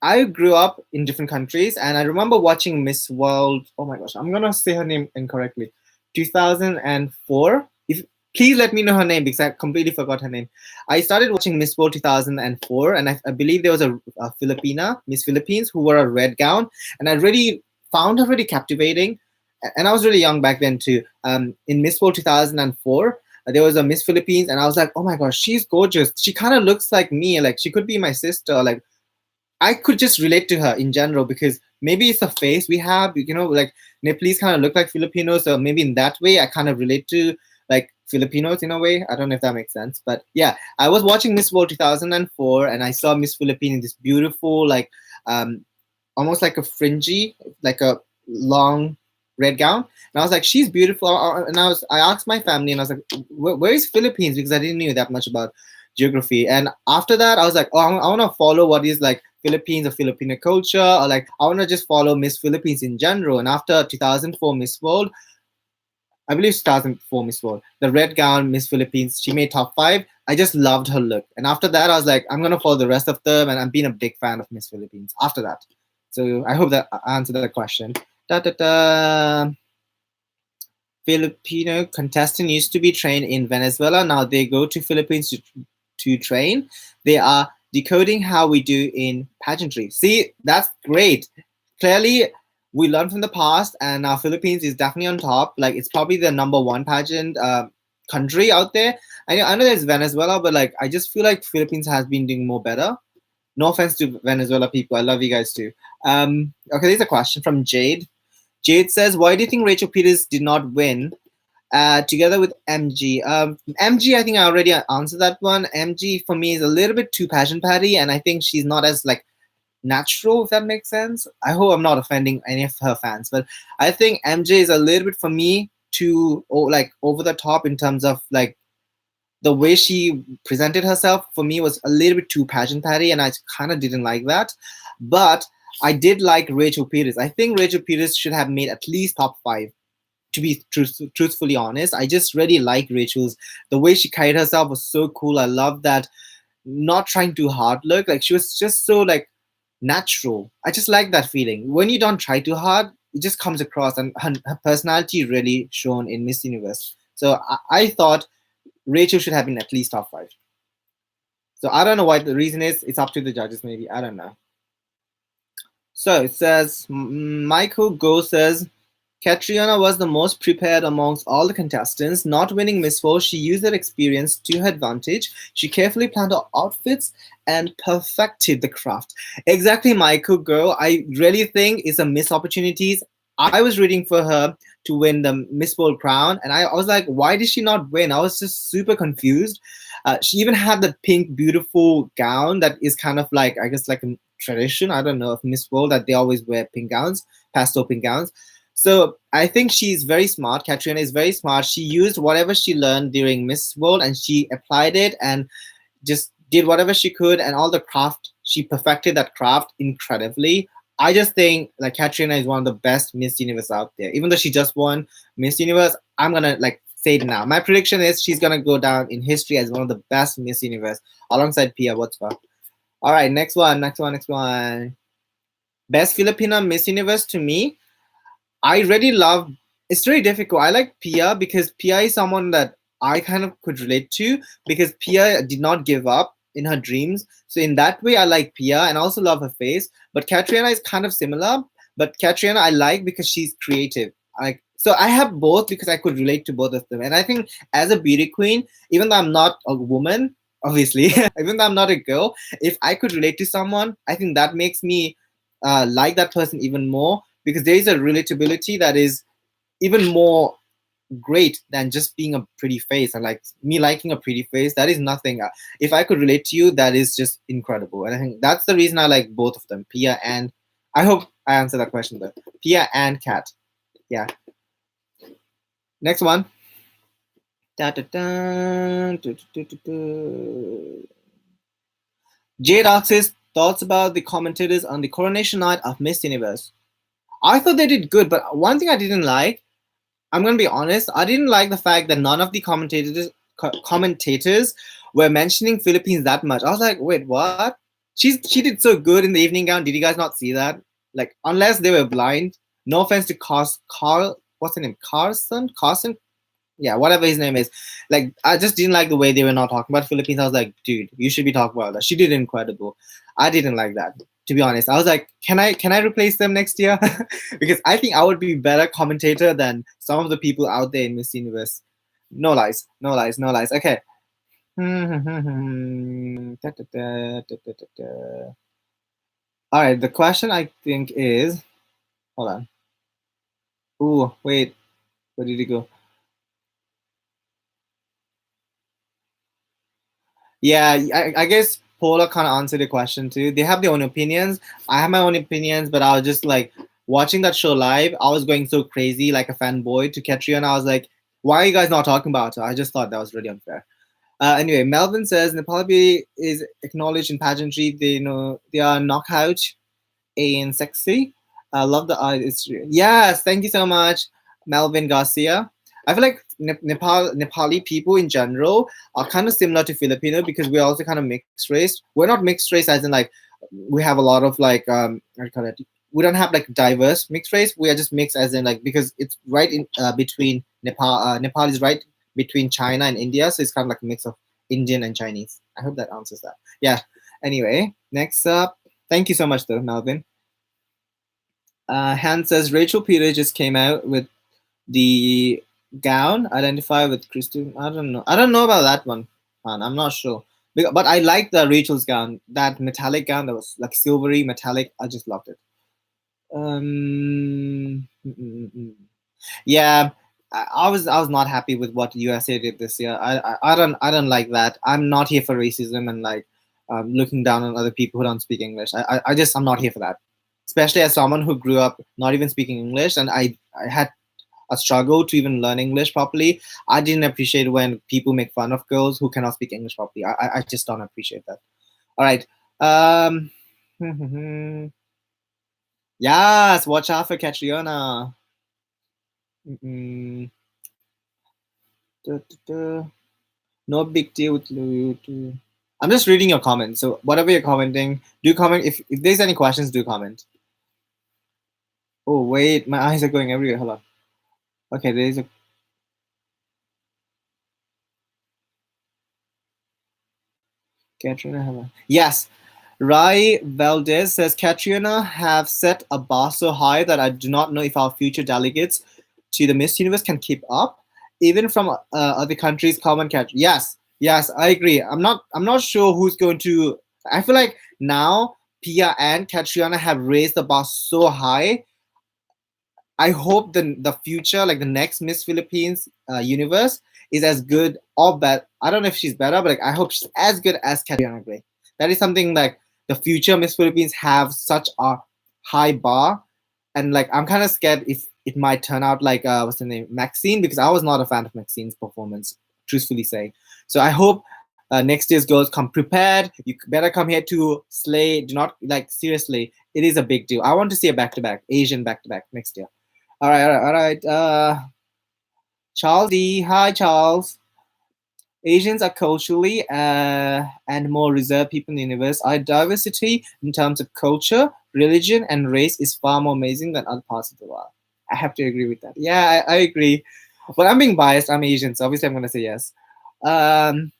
I grew up in different countries, and I remember watching Miss World. Oh my gosh, I'm gonna say her name incorrectly. 2004. If please let me know her name because I completely forgot her name. I started watching Miss World 2004, and I believe there was a Filipina, Miss Philippines, who wore a red gown, and I really found her really captivating. And I was really young back then too. In Miss World 2004, there was a Miss Philippines, and I was like, oh my gosh, she's gorgeous. She kind of looks like me. Like she could be my sister. Like I could just relate to her in general because maybe it's a face we have, like Nepalese kind of look like Filipinos, so maybe in that way I kind of relate to like Filipinos in a way. I don't know if that makes sense, but yeah, I was watching Miss World 2004 and I saw Miss Philippines in this beautiful, like um, almost like a fringy, like a long red gown, and I was like, she's beautiful. And I asked my family, and I was like, where is Philippines? Because I didn't know that much about geography. And after that, I was like, oh, I want to follow what is like Philippines or Filipino culture, or like I want to just follow Miss Philippines in general. And after 2004 Miss World, I believe 2004 Miss World, the red gown Miss Philippines, she made top five. I just loved her look. And after that, I was like, I'm gonna follow the rest of them, and I'm being a big fan of Miss Philippines after that. So I hope that answered that question. Da, da, da. Filipino contestant used to be trained in Venezuela. Now they go to Philippines to train. They are decoding how we do in pageantry. See, that's great. Clearly, we learned from the past, and now Philippines is definitely on top. Like it's probably the number one pageant country out there. I know there's Venezuela, but like I just feel like Philippines has been doing more better. No offense to Venezuela people, I love you guys too. Okay, there's a question from Jade. Jade says, why do you think Rachel Peters did not win together with MG? MG, I think I already answered that one. MG for me is a little bit too passion patty, and I think she's not as like natural, if that makes sense. I hope I'm not offending any of her fans, but I think MJ is a little bit for me too like over the top in terms of like the way she presented herself. For me was a little bit too passion patty, and I kind of didn't like that. But I did like Rachel Peters. I think Rachel Peters should have made at least top five. To be truthfully honest, I just really like Rachel's, the way she carried herself was so cool. I love that not trying too hard look. Like she was just so like natural. I just like that feeling. When you don't try too hard, it just comes across, and her personality really shown in Miss Universe. So I thought Rachel should have been at least top five. So I don't know what the reason is. It's up to the judges, maybe. I don't know. So it says Michael Go says Catriona was the most prepared amongst all the contestants. Not winning Miss World, she used her experience to her advantage. She carefully planned her outfits and perfected the craft. Exactly, Michael Go. I really think it's a missed opportunities. I was rooting for her to win the Miss World crown, and I was like, why did she not win? I was just super confused. She even had the pink, beautiful gown that is kind of like, I guess, like a tradition. I don't know of Miss World that they always wear pink gowns, pastel pink gowns. So I think she's very smart. Katrina is very smart. She used whatever she learned during Miss World and she applied it and just did whatever she could, and all the craft, she perfected that craft incredibly. I just think like Katrina is one of the best Miss Universe out there. Even though she just won Miss Universe, I'm gonna like say it now. My prediction is she's gonna go down in history as one of the best Miss Universe alongside Pia Wurtzbach. All right, next one. Best Filipino Miss Universe to me, I really love. It's really difficult. I like Pia because Pia is someone that I kind of could relate to, because Pia did not give up in her dreams. So in that way, I like Pia and I also love her face. But Katriana is kind of similar. But Katriana I like because she's creative. So I have both because I could relate to both of them. And I think as a beauty queen, even though I'm not a woman, obviously, even though I'm not a girl, if I could relate to someone, I think that makes me like that person even more, because there is a relatability that is even more great than just being a pretty face. And like me liking a pretty face, that is nothing. If I could relate to you, that is just incredible. And I think that's the reason I like both of them, Pia and, I hope I answered that question though, Pia and Kat. Yeah. Next one. Da, da, da, do, do, do, do. Jade asks his thoughts about the commentators on the coronation night of Miss Universe. I thought they did good, but one thing I didn't like, I'm gonna be honest, I didn't like the fact that none of the commentators were mentioning Philippines that much. I was like, wait, what? She did so good in the evening gown. Did you guys not see that? Like, unless they were blind. No offense to Carl, what's his name? Carson, yeah, whatever his name is. Like, I just didn't like the way they were not talking about Philippines. I was like, dude, you should be talking about that. She did incredible. I didn't like that, to be honest. I was like, can I replace them next year? Because I think I would be better commentator than some of the people out there in Miss Universe. No lies, no lies, no lies. Okay. All right, the question I think is, hold on. Ooh, wait, where did it go? Yeah, I guess Paula kind of answered the question too. They have their own opinions. I have my own opinions, but I was just like watching that show live. I was going so crazy like a fanboy to Katrina. I was like, why are you guys not talking about her? I just thought that was really unfair. Anyway, Melvin says Nepali is acknowledged in pageantry. They know they are knockout and sexy. I love the art. It's yes, thank you so much, Melvin Garcia. I feel like Nepali people in general are kind of similar to Filipino because we're also kind of mixed race. We're not mixed race as in like we have a lot of like what do you call it? We don't have like diverse mixed race. We are just mixed as in like because it's right in between Nepal. Nepal is right between China and India, so it's kind of like a mix of Indian and Chinese. I hope that answers that. Yeah. Anyway, next up. Thank you so much, though, Melvin. Han says Rachel Peter just came out with the gown. Identify with Christine. I don't know. I don't know about that one, Han. I'm not sure. But I like the Rachel's gown, that metallic gown that was like silvery metallic. I just loved it. Yeah, I was not happy with what USA did this year. I don't like that. I'm not here for racism and like looking down on other people who don't speak English. I'm not here for that. Especially as someone who grew up not even speaking English, and I had a struggle to even learn English properly. I didn't appreciate when people make fun of girls who cannot speak English properly. I just don't appreciate that. All right. Um, yes, watch out for Catriona. Mm-mm. Da, da, da. No big deal with Louis. I'm just reading your comments. So whatever you're commenting, do comment. If there's any questions, do comment. Oh wait, my eyes are going everywhere. Hold on. Okay, there's a Katrina. Hold on. Yes, Rai Valdez says Katrina have set a bar so high that I do not know if our future delegates to the Miss Universe can keep up, even from other countries. Common catch. Yes, yes, I agree. I'm not sure who's going to. I feel like now Pia and Katriana have raised the bar so high. I hope the future, like the next Miss Philippines universe, is as good or better. I don't know if she's better, but like I hope she's as good as Katriana Gray. That is something like the future Miss Philippines have such a high bar, and like I'm kind of scared if it might turn out like what's the name, Maxine, because I was not a fan of Maxine's performance, truthfully saying. So I hope next year's girls come prepared. You better come here to slay. Do not like seriously. It is a big deal. I want to see a back-to-back Asian back-to-back next year. All right, all right, all right. Charles D. Hi, Charles. Asians are culturally and more reserved people in the universe. Our diversity in terms of culture, religion, and race is far more amazing than other parts of the world. I have to agree with that. Yeah, I agree. But I'm being biased. I'm Asian, so obviously I'm gonna say yes. Um,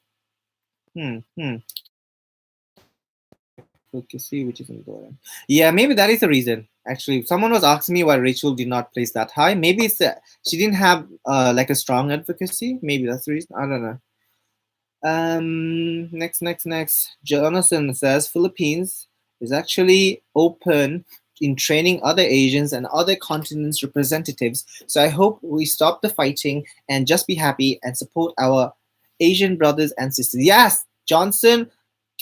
Advocacy, which is important. Yeah, maybe that is the reason. Actually, someone was asking me why Rachel did not place that high. Maybe it's that she didn't have like a strong advocacy. Maybe that's the reason. I don't know. Next. Jonathan says Philippines is actually open in training other Asians and other continents representatives. So I hope we stop the fighting and just be happy and support our Asian brothers and sisters. Yes, Johnson,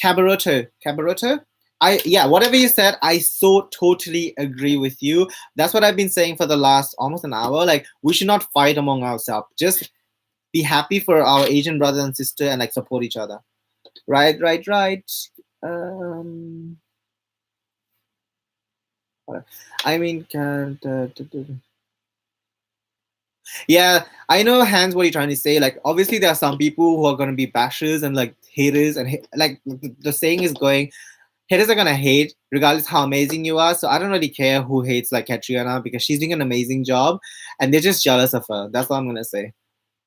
Cabaroto. Yeah, whatever you said, I so totally agree with you. That's what I've been saying for the last almost an hour. Like we should not fight among ourselves. Just be happy for our Asian brother and sister and like support each other. Right. Um, I mean, yeah, I know, Hans, what you're trying to say. Like, obviously, there are some people who are going to be bashers and like haters, and like the saying is going, haters are gonna hate regardless how amazing you are. So I don't really care who hates like Katriana because she's doing an amazing job, and they're just jealous of her. That's all I'm gonna say.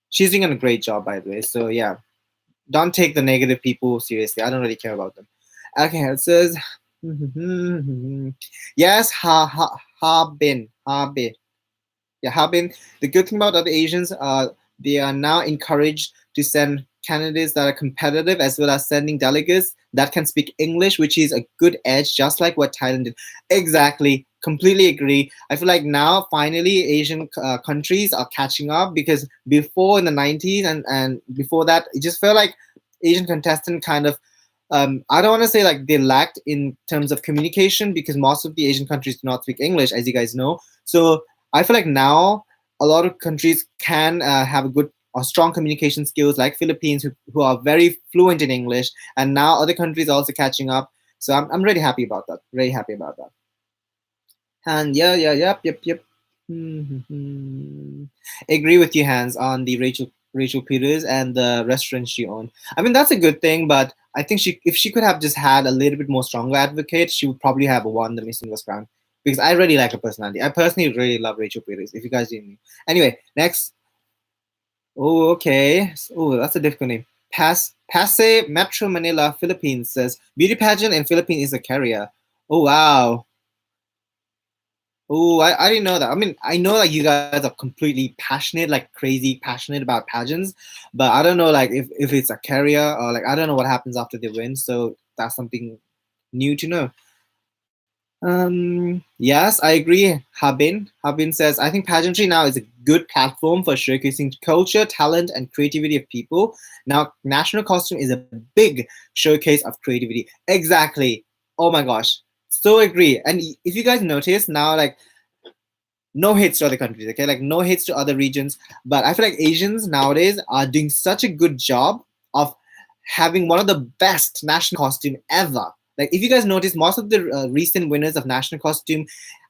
She's doing a great job, by the way. So yeah, don't take the negative people seriously. I don't really care about them. Okay, it says, yes, ha bin. Yeah, Harbin. The good thing about other Asians, they are now encouraged to send candidates that are competitive as well as sending delegates that can speak English, which is a good edge, just like what Thailand did. Exactly. Completely agree. I feel like now finally Asian countries are catching up because before in the 90s and before that, it just felt like Asian contestant kind of I don't want to say like they lacked in terms of communication because most of the Asian countries do not speak English, as you guys know. So I feel like now a lot of countries can have a good or strong communication skills, like Philippines, who are very fluent in English, and now other countries are also catching up. So I'm really happy about that. Very happy about that. And yep. Agree with you, Hans, on the Rachel Peters and the restaurant she owned. I mean, that's a good thing, but I think if she could have just had a little bit more stronger advocate, she would probably have won the Miss Universe crown. Because I really like her personality. I personally really love Rachel Peters. If you guys didn't know. Anyway, next. Oh, okay. Oh, that's a difficult name. Passe Metro Manila, Philippines says beauty pageant in Philippines is a career. Oh wow. Oh, I didn't know that. I mean, I know that you guys are completely passionate, like crazy passionate about pageants, but I don't know like if it's a career or like I don't know what happens after they win. So that's something new to know. Yes, I agree. Habin says, I think pageantry now is a good platform for showcasing culture, talent, and creativity of people. Now, national costume is a big showcase of creativity. Exactly. Oh my gosh. So agree. And if you guys notice now, like no hits to other countries, okay? Like no hits to other regions. But I feel like Asians nowadays are doing such a good job of having one of the best national costume ever. Like if you guys notice, most of the recent winners of national costume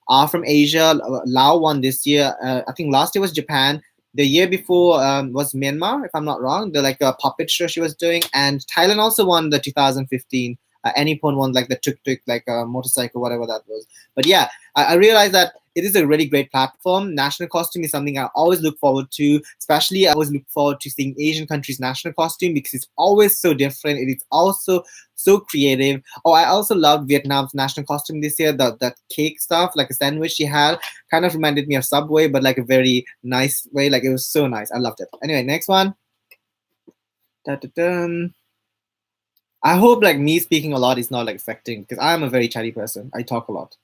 are from Asia. Lao won this year. I think last year was Japan. The year before was Myanmar, if I'm not wrong. The like a puppet show she was doing, and Thailand also won the 2015. Anypon won like the tuk tuk, like a motorcycle, whatever that was. But yeah, I realized that it is a really great platform. National costume is something I always look forward to. Especially, I always look forward to seeing Asian countries' national costume because it's always so different. It is also so creative. Oh, I also loved Vietnam's national costume this year. That cake stuff, like a sandwich she had, kind of reminded me of Subway, but like a very nice way. Like it was so nice. I loved it. Anyway, next one. Da-da-dum. I hope like me speaking a lot is not like affecting because I'm a very chatty person. I talk a lot.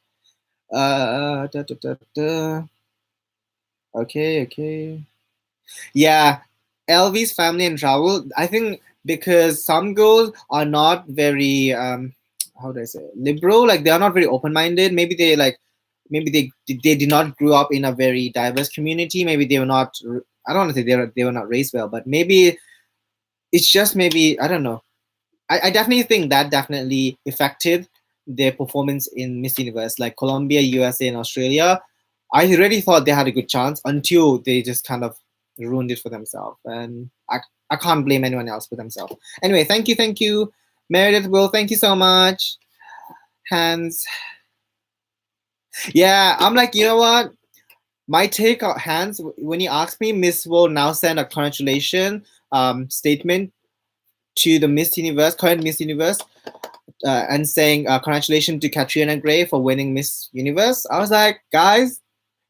Da, da, da, da. Okay. Yeah, LV's family and travel. I think because some girls are not very how do I say liberal. Like they are not very open minded. Maybe they like maybe they did not grow up in a very diverse community. Maybe they were not. I don't want to say they were not raised well, but maybe it's just maybe I don't know. I definitely think that definitely affected their performance in Miss Universe, like Colombia, USA, and Australia. I really thought they had a good chance until they just kind of ruined it for themselves. And I can't blame anyone else for themselves. Anyway, thank you. Meredith Will, thank you so much. Hans. Yeah, I'm like, you know what? My take on hands, when you ask me, Miss will now send a congratulation statement to the Miss Universe, current Miss Universe, and saying congratulations to Katrina Gray for winning Miss Universe. I was like, guys,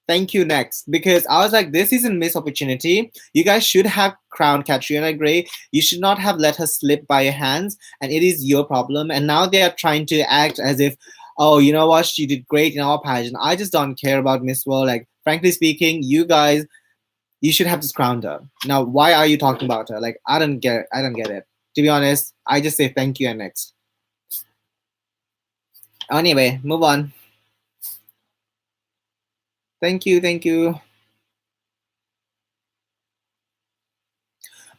thank you next, because I was like, this is a missed opportunity. You guys should have crowned Katrina Gray. You should not have let her slip by your hands, and it is your problem. And now they are trying to act as if, oh, you know what, she did great in our pageant. I just don't care about Miss World. Like, frankly speaking, you guys, you should have just crowned her. Now, why are you talking about her? Like, I don't get it. I don't get it. To be honest, I just say thank you and next. Anyway, move on. Thank you, thank you.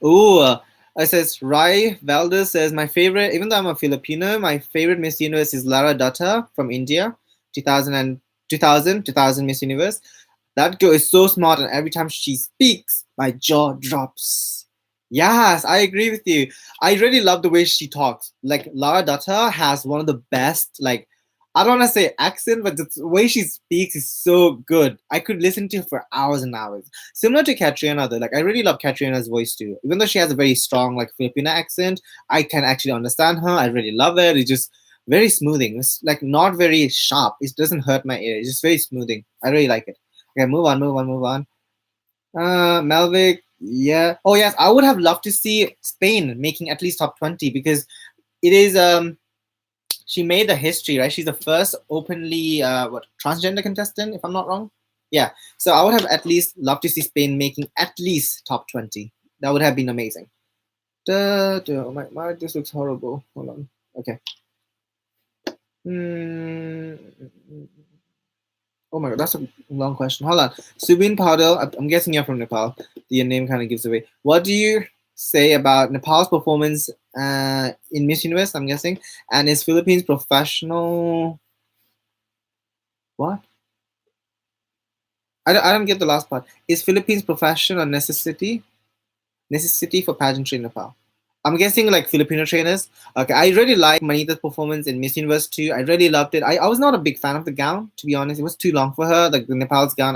Ooh, it says Rai Valdez says my favorite, even though I'm a Filipino, my favorite Miss Universe is Lara Dutta from India, 2000 and 2000 Miss Universe. That girl is so smart, and every time she speaks, my jaw drops. Yes, I agree with you. I really love the way she talks. Like Lara Dutta has one of the best, like I don't want to say accent, but the way she speaks is so good. I could listen to her for hours and hours. Similar to Katrina, though, like I really love Katrina's voice too. Even though she has a very strong, like Filipino accent, I can actually understand her. I really love it. It's just very smoothing. It's like not very sharp. It doesn't hurt my ear. It's just very smoothing. I really like it. Okay, move on, move on, move on. Malvik, yeah. Oh yes, I would have loved to see Spain making at least top 20, because it is she made the history, right? She's the first openly what transgender contestant, if I'm not wrong. Yeah. So I would have at least loved to see Spain making at least top 20. That would have been amazing. Oh my, this looks horrible. Hold on. Okay. Hmm. Oh my god, that's a long question. Hold on. Subin Paudel, I'm guessing you're from Nepal. Your name kind of gives away. What do you say about Nepal's performance in Miss Universe, I'm guessing? And is Philippines professional? What? I don't get the last part. Is Philippines profession a necessity? Necessity for pageantry in Nepal? I'm guessing like Filipino trainers. Okay, I really like Manita's performance in Miss Universe too. I really loved it. I was not a big fan of the gown, to be honest. It was too long for her. Like the Nepal's gown,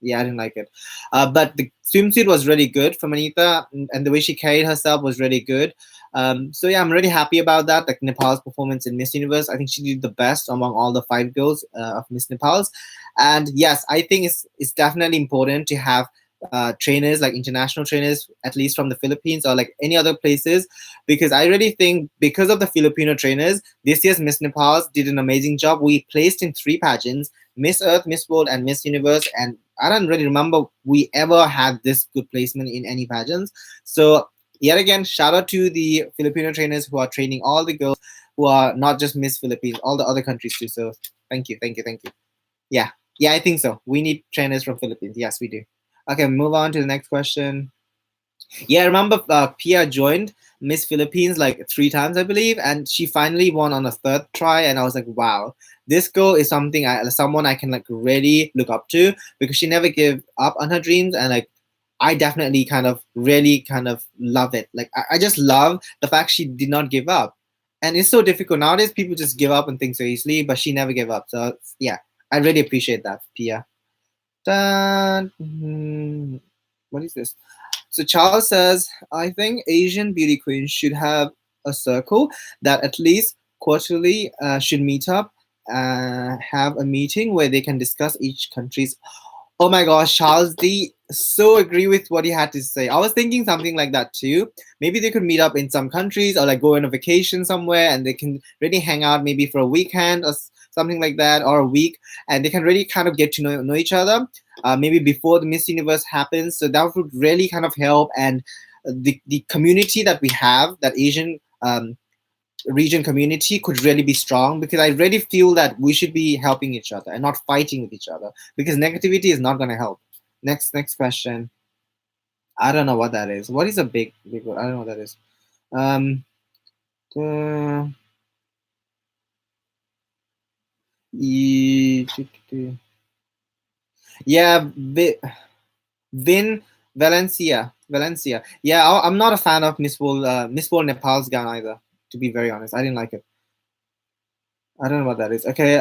yeah, I didn't like it. But the swimsuit was really good for Manita, and the way she carried herself was really good. So yeah, I'm really happy about that. Like Nepal's performance in Miss Universe, I think she did the best among all the five girls of Miss Nepal's. And yes, I think it's definitely important to have trainers, like international trainers, at least from the Philippines or like any other places, because I really think because of the Filipino trainers, this year's Miss Nepal did an amazing job. We placed in 3 pageants: Miss Earth, Miss World, and Miss Universe, and I don't really remember we ever had this good placement in any pageants. So yet again, shout out to the Filipino trainers who are training all the girls who are not just Miss Philippines, all the other countries too. So thank you, thank you, thank you. Yeah, yeah, I think so. We need trainers from Philippines. Yes, we do. Okay, move on to the next question. Yeah, I remember Pia joined Miss Philippines like 3 times, I believe, and she finally won on a third try. And I was like, wow, this girl is someone I can like really look up to, because she never gave up on her dreams, and like I definitely kind of really kind of love it. Like I just love the fact she did not give up, and it's so difficult nowadays. People just give up and think so easily, but she never gave up. So yeah, I really appreciate that, Pia. What is this? So Charles says, I think Asian beauty queens should have a circle that at least quarterly should meet up, have a meeting where they can discuss each country's. Oh my gosh, Charles D. So agree with what he had to say. I was thinking something like that too. Maybe they could meet up in some countries or like go on a vacation somewhere, and they can really hang out maybe for a weekend or something like that, or a week, and they can really kind of get to know each other. Maybe before the Miss Universe happens. So that would really kind of help, and the community that we have, that Asian region community, could really be strong, because I really feel that we should be helping each other and not fighting with each other, because negativity is not going to help. Next question. I don't know what that is. What is a big word? I don't know what that is. Um, uh, e- yeah, Vin Valencia. Yeah, I'm not a fan of Miss World Nepal's gown either. To be very honest, I didn't like it. I don't know what that is. Okay.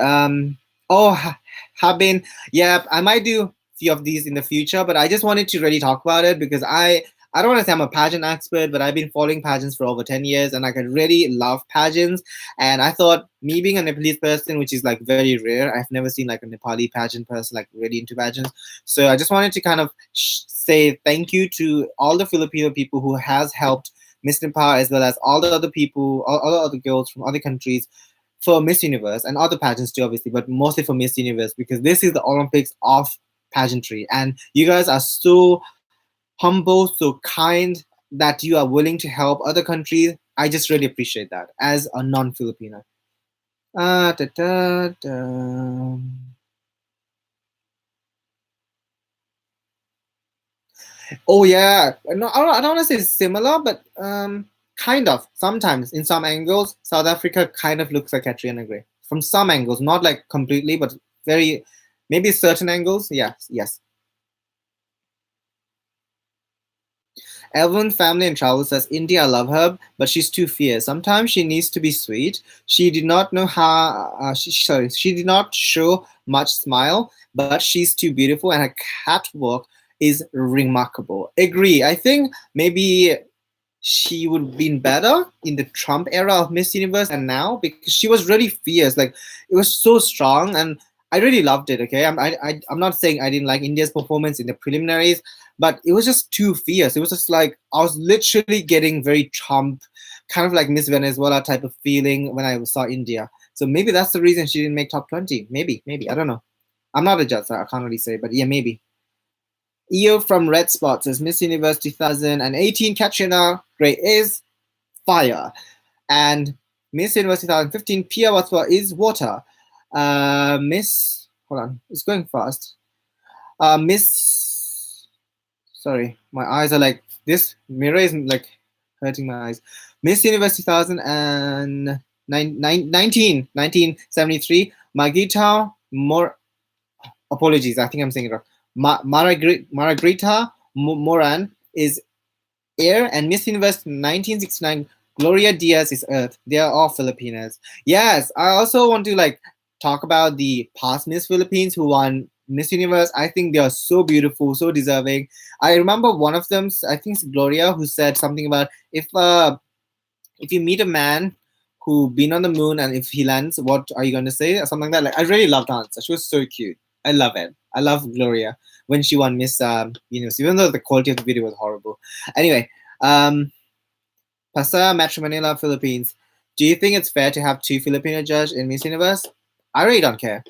Oh, Habin. Yeah, I might do few of these in the future, but I just wanted to really talk about it because I don't want to say I'm a pageant expert, but I've been following pageants for over 10 years and like I really love pageants. And I thought me being a Nepalese person, which is like very rare, I've never seen like a Nepali pageant person like really into pageants. So I just wanted to kind of say thank you to all the Filipino people who has helped Miss Nepal as well as all the other people, all the other girls from other countries for Miss Universe and other pageants too, obviously, but mostly for Miss Universe because this is the Olympics of pageantry. And you guys are so humble, so kind that you are willing to help other countries. I just really appreciate that as a non-Filipino. Da, da, da. Oh yeah, no, I don't want to say similar, but kind of. Sometimes in some angles, South Africa kind of looks like Catriona Gray. From some angles, not like completely, but very maybe certain angles. Yes, yes. Evelyn Family and Travel says, India, I love her, but she's too fierce. Sometimes she needs to be sweet. She did not know how, she did not show much smile, but she's too beautiful and her catwalk is remarkable. Agree. I think maybe she would have been better in the Trump era of Miss Universe and now because she was really fierce. Like it was so strong and I really loved it. Okay, I'm not saying I didn't like India's performance in the preliminaries, but it was just too fierce. It was just like I was literally getting very Trump, kind of like Miss Venezuela type of feeling when I saw India. So maybe that's the reason she didn't make top 20. Maybe I don't know. I'm not a judge, so I can't really say, but yeah, maybe. EO from Red Spot says Miss Universe 2018 Katrina Gray is fire. And Miss Universe 2015 Pia Watwa is water. Miss, hold on, it's going fast. Miss, sorry, my eyes are like, this mirror is like hurting my eyes. Miss Universe 1973, Margita More, apologies, I think I'm saying it wrong. Margarita Moran is air, and Miss Universe 1969 Gloria Diaz is earth. They are all Filipinas. Yes, I also want to like talk about the past Miss Philippines who won Miss Universe. I think they are so beautiful, so deserving. I remember one of them, I think it's Gloria, who said something about if you meet a man who been on the moon and if he lands, what are you going to say? Or something like that. Like I really loved her answer. She was so cute. I love it. I love Gloria when she won Miss Universe, even though the quality of the video was horrible. Anyway, Pasa Metro Manila, Philippines. Do you think it's fair to have two Filipino judges in Miss Universe? I really don't care.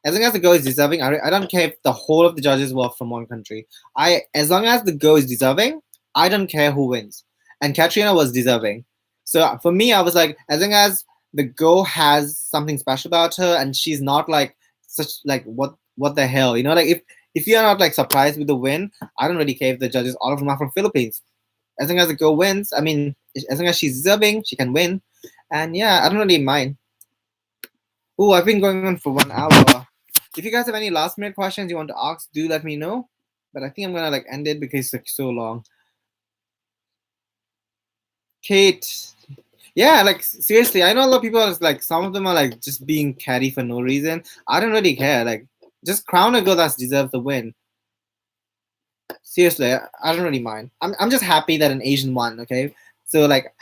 As long as the girl is deserving, I don't care if the whole of the judges were from one country. As long as the girl is deserving, I don't care who wins. And Katrina was deserving. So for me, I was like, as long as the girl has something special about her and she's not like such like what the hell, you know, like if you're not like surprised with the win, I don't really care if the judges all of them are from Philippines. As long as the girl wins, I mean, as long as she's deserving, she can win. And yeah, I don't really mind. Oh, I've been going on for 1 hour. If you guys have any last minute questions you want to ask, do let me know. But I think I'm gonna like end it because it's like so long. Kate, yeah, like seriously, I know a lot of people are like some of them are like just being catty for no reason. I don't really care. Like just crown a girl that deserves the win. Seriously, I don't really mind. I'm just happy that an Asian won. Okay, so like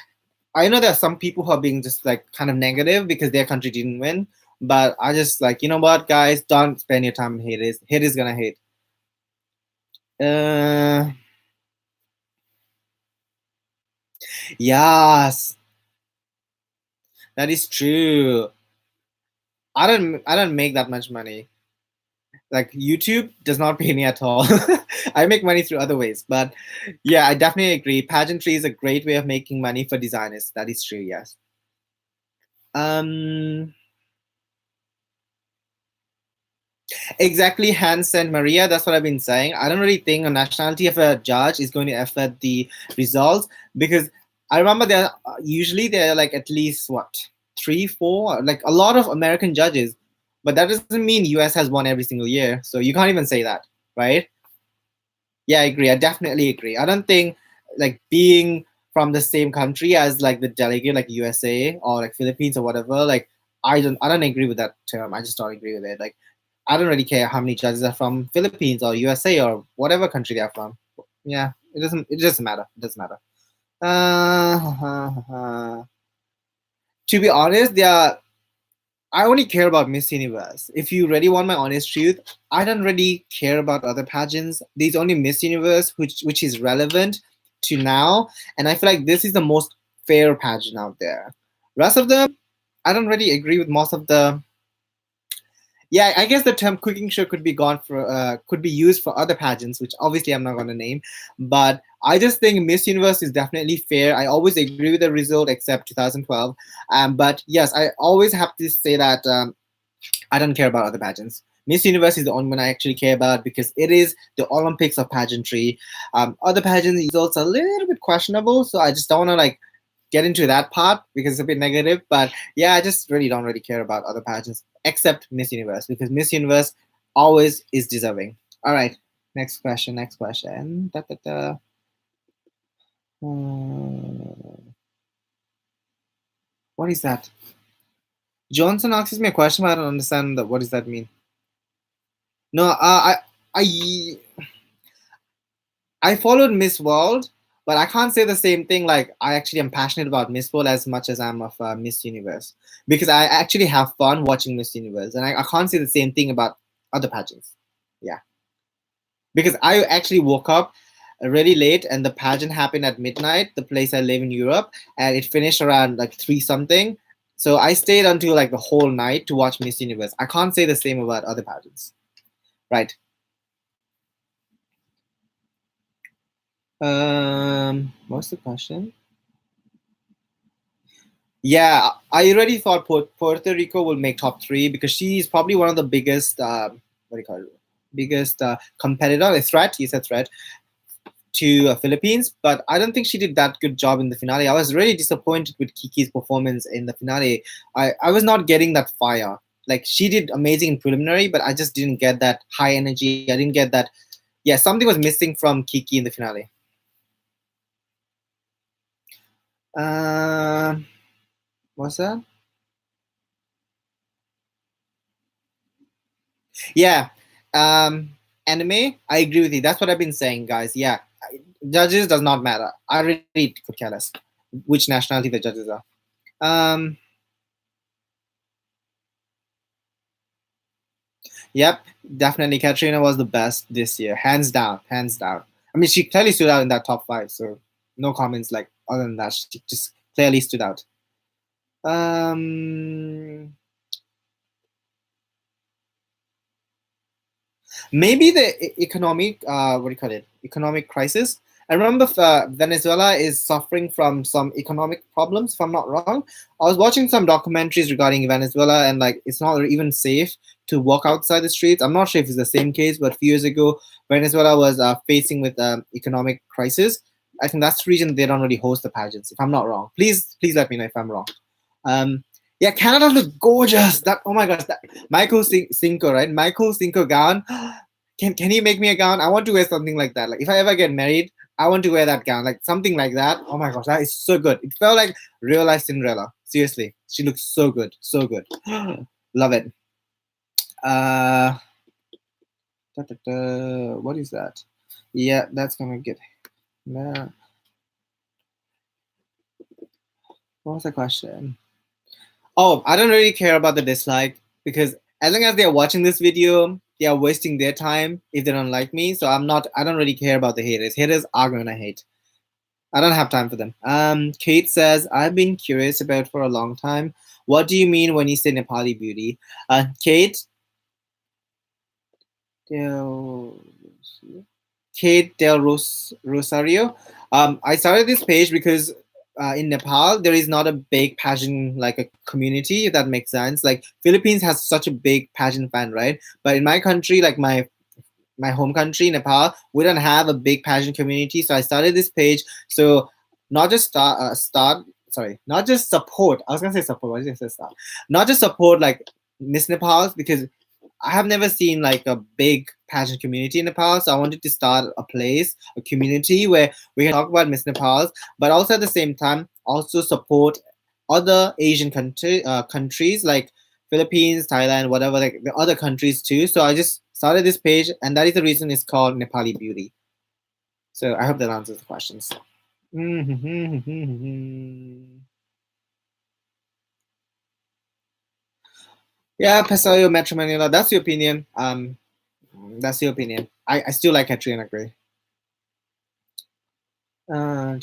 I know there are some people who are being just like kind of negative because their country didn't win. But I just like, you know what, guys, don't spend your time on haters. Haters gonna hate. Uh, yes, that is true. I don't make that much money. Like YouTube does not pay me at all. I make money through other ways. But yeah, I definitely agree. Pageantry is a great way of making money for designers. That is true, yes. Um Exactly, Hans and Maria. That's what I've been saying. I don't really think a nationality of a judge is going to affect the results because I remember usually there are like at least what 3, 4, like a lot of American judges, but that doesn't mean US has won every single year. So you can't even say that, right? Yeah, I agree. I definitely agree. I don't think like being from the same country as like the delegate, like USA or like Philippines or whatever. Like I don't agree with that term. I just don't agree with it. Like I don't really care how many judges are from Philippines or USA or whatever country they are from. Yeah, it doesn't matter. It doesn't matter. To be honest, I only care about Miss Universe. If you really want my honest truth, I don't really care about other pageants. There's only Miss Universe which is relevant to now, and I feel like this is the most fair pageant out there. Rest of them, I don't really agree with most of the. Yeah, I guess the term cooking show could be used for other pageants, which obviously I'm not going to name. But I just think Miss Universe is definitely fair. I always agree with the result, except 2012. But yes, I always have to say that I don't care about other pageants. Miss Universe is the only one I actually care about because it is the Olympics of pageantry. Other pageant results are a little bit questionable, so I just don't want to like get into that part because it's a bit negative. But yeah, I just really don't really care about other pageants except Miss Universe because Miss Universe always is deserving. All right, next question. Next question. Da, da, da. What is that? Johnson asks me a question, but I don't understand what does that mean. No, I I followed Miss World, but I can't say the same thing. Like I actually am passionate about Miss World as much as I'm of Miss Universe because I actually have fun watching Miss Universe, and I can't say the same thing about other pageants. Yeah, because I actually woke up really late, and the pageant happened at midnight. The place I live in Europe, and it finished around like three something. So I stayed until like the whole night to watch Miss Universe. I can't say the same about other pageants, right? What's the question? Yeah, I already thought Puerto Rico will make top three because she's probably one of the biggest, what do you call it? Biggest competitor, a threat. He's a threat to Philippines, but I don't think she did that good job in the finale. I was really disappointed with Kiki's performance in the finale. I was not getting that fire. Like she did amazing in preliminary, but I just didn't get that high energy. I didn't get that. Yeah, something was missing from Kiki in the finale. Uh, what's that? Yeah. Anime, I agree with you. That's what I've been saying, guys. Yeah. Judges does not matter. I really could care less which nationality the judges are. Um, yep, definitely. Katrina was the best this year, hands down, hands down. I mean, she clearly stood out in that top five, so no comments. Like other than that, she just clearly stood out. Um, Maybe the economic, what do you call it? Economic crisis. I remember Venezuela is suffering from some economic problems, if I'm not wrong. I was watching some documentaries regarding Venezuela, and like it's not even safe to walk outside the streets. I'm not sure if it's the same case, but a few years ago, Venezuela was facing with economic crisis. I think that's the reason they don't really host the pageants, if I'm not wrong. Please let me know if I'm wrong. Um, yeah, Canada looks gorgeous. That oh my gosh, that Michael Cinco, right? Michael Cinco gown. Can you make me a gown? I want to wear something like that. Like if I ever get married, I want to wear that gown, like something like that. Oh my gosh, that is so good. It felt like real life Cinderella. Seriously, she looks so good, so good. Love it. Uh, what is that? Yeah, that's gonna get. What was the question? Oh, I don't really care about the dislike because as long as they're watching this video, they are wasting their time if they don't like me. So I don't really care about the haters. Haters are gonna hate. I don't have time for them. Kate says, I've been curious about for a long time. What do you mean when you say Nepali beauty? Kate, Del, Kate Del Rosario. I started this page because in Nepal there is not a big pageant like a community. If that makes sense. Like Philippines has such a big pageant fan, right? But in my country, like my home country, Nepal, we don't have a big pageant community. So I started this page. So not just not just support. I was gonna say support. Why did I say start? Not just support like Miss Nepal because I have never seen like a big pageant community in Nepal. So I wanted to start a place, a community where we can talk about Miss Nepal, but also at the same time also support other Asian countries like Philippines, Thailand, whatever, like the other countries too. So I just started this page, and that is the reason it's called Nepali Beauty. So I hope that answers the questions. Yeah, Pasayo, Metro Manila. That's your opinion. That's your opinion. I still like Katrina Gray. Uh,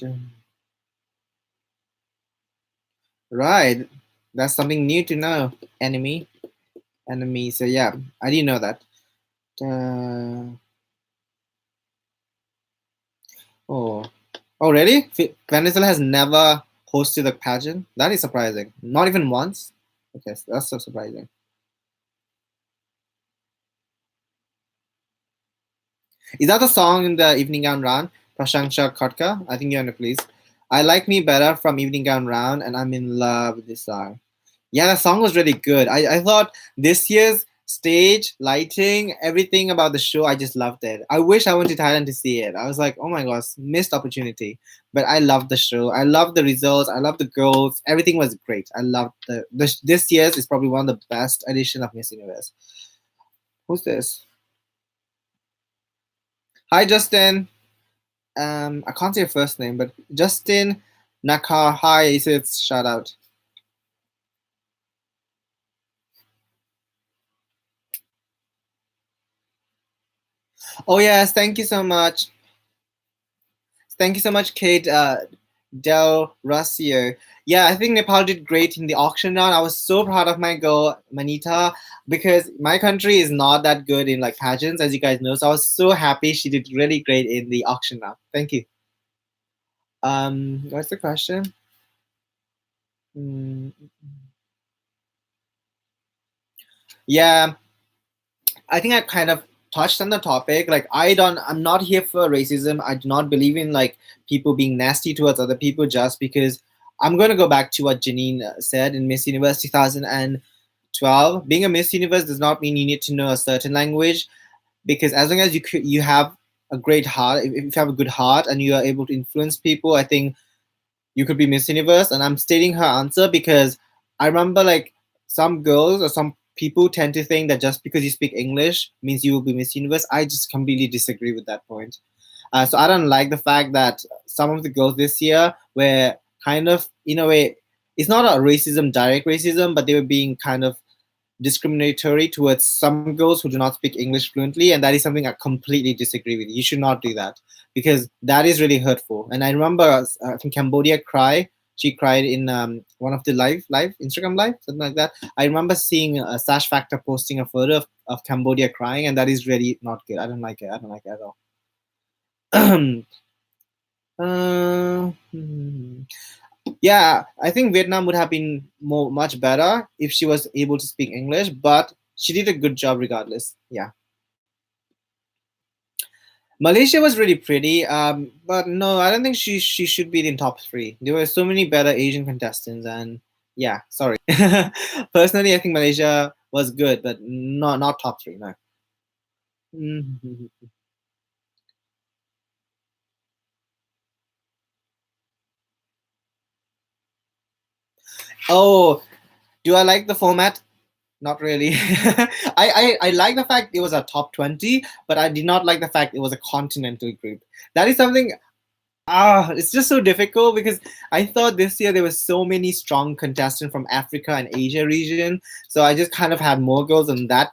right. That's something new to know. Enemy. So yeah, I didn't know that. Uh, oh, oh, really? Venezuela has never hosted a pageant. That is surprising. Not even once. Okay, so that's so surprising. Is that the song in the Evening Gown Round? Prashansha Kotka? I think you're on it, please. I like me better from Evening Gown Round, and I'm in love with this song. Yeah, the song was really good. I thought this year's stage, lighting, everything about the show, I just loved it. I wish I went to Thailand to see it. I was like, oh my gosh, missed opportunity. But I loved the show. I loved the results. I loved the girls. Everything was great. I loved this year's is probably one of the best edition of Miss Universe. Who's this? Hi, Justin. I can't say your first name, but Justin Nakar. Hi, it's shout out. Oh yes, thank you so much. Thank you so much, Kate Del Rossio. Yeah, I think Nepal did great in the auction round. I was so proud of my girl Manita because my country is not that good in like pageants, as you guys know. So I was so happy she did really great in the auction round. Thank you. What's the question? Mm, yeah, I think I kind of touched on the topic. Like I'm not here for racism. I do not believe in like people being nasty towards other people just because I'm going to go back to what Janine said in Miss Universe 2012. Being a Miss Universe does not mean you need to know a certain language because as long as you have a great heart, if you have a good heart and you are able to influence people, I think you could be Miss Universe. And I'm stating her answer because I remember like some girls or some people tend to think that just because you speak English means you will be Miss Universe. I just completely disagree with that point. So I don't like the fact that some of the girls this year were kind of, in a way, it's not a racism, direct racism, but they were being kind of discriminatory towards some girls who do not speak English fluently, and that is something I completely disagree with. You should not do that because that is really hurtful. And I remember, I think Cambodia cry. She cried in one of the live Instagram live, something like that. I remember seeing Sash Factor posting a photo of Cambodia crying, and that is really not good. I don't like it. I don't like it at all. Hmm. Yeah, I think Vietnam would have been much better if she was able to speak English, but she did a good job regardless. Yeah. Malaysia was really pretty, but no, I don't think she should be in top three. There were so many better Asian contestants, and yeah, sorry. Personally, I think Malaysia was good, but not top three. No. Mhm. Oh, do I like the format? Not really. I like the fact it was a top 20, but I did not like the fact it was a continental group. That is something it's just so difficult because I thought this year there were so many strong contestants from Africa and Asia region. So I just kind of had more girls in that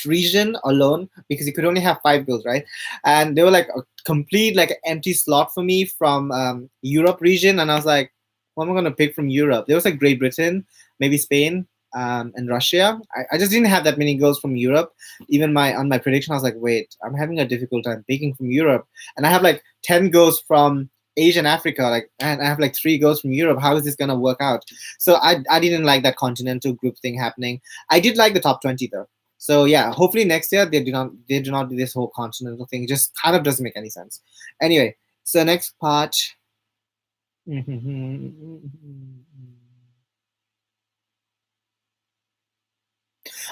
region alone because you could only have five girls, right? And they were like a complete like empty slot for me from Europe region, and I was like, what am I gonna pick from Europe? There was like Great Britain, maybe Spain, and Russia. I just didn't have that many girls from Europe. Even on my prediction, I was like, wait, I'm having a difficult time picking from Europe, and I have like 10 girls from Asia and Africa, like, and I have like three girls from Europe. How is this gonna work out? So I didn't like that continental group thing happening. I did like the top 20 though. So yeah, hopefully next year they do not do this whole continental thing. It just kind of doesn't make any sense. Anyway, so next part.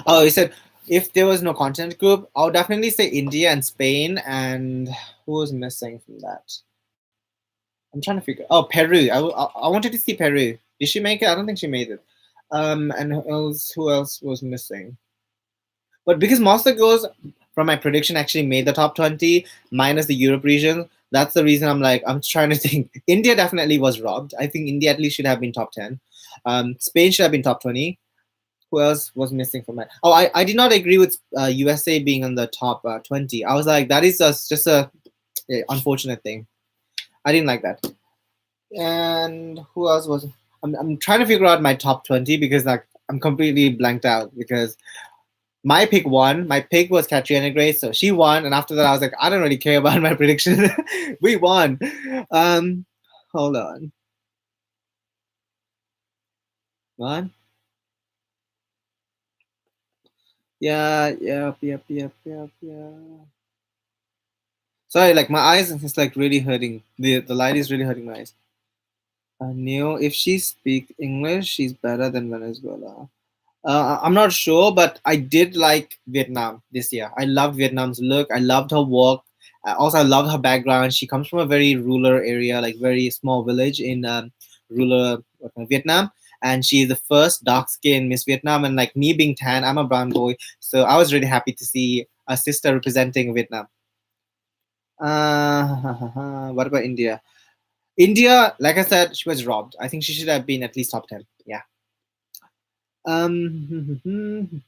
Oh, he said if there was no continent group, I would definitely say India and Spain. And who was missing from that? I'm trying to figure. Oh, Peru. I wanted to see Peru. Did she make it? I don't think she made it. And who else was missing? But because most of the girls from my prediction actually made the top 20, minus the Europe region, that's the reason I'm trying to think. India definitely was robbed. I think India at least should have been top 10. Spain should have been top 20. Who else was missing from that? Oh, I did not agree with USA being on the top 20. I was like, that is just a unfortunate thing. I didn't like that. And who else was? I'm trying to figure out my top 20 because like I'm completely blanked out because my pick won. My pick was Katrina Grace, so she won. And after that, I was like, I don't really care about my prediction. We won. Um, hold on. What? Yeah, yeah. Sorry, like my eyes is like really hurting. The light is really hurting my eyes. I knew if she speaks English, she's better than Venezuela. I'm not sure, but I did like Vietnam this year. I loved Vietnam's look. I loved her walk. Also, I loved her background. She comes from a very rural area, like very small village in rural Vietnam, and she is the first dark-skinned Miss Vietnam. And like me being tan, I'm a brown boy, so I was really happy to see a sister representing Vietnam. What about India? India, like I said, she was robbed. I think she should have been at least top 10. Yeah. Um,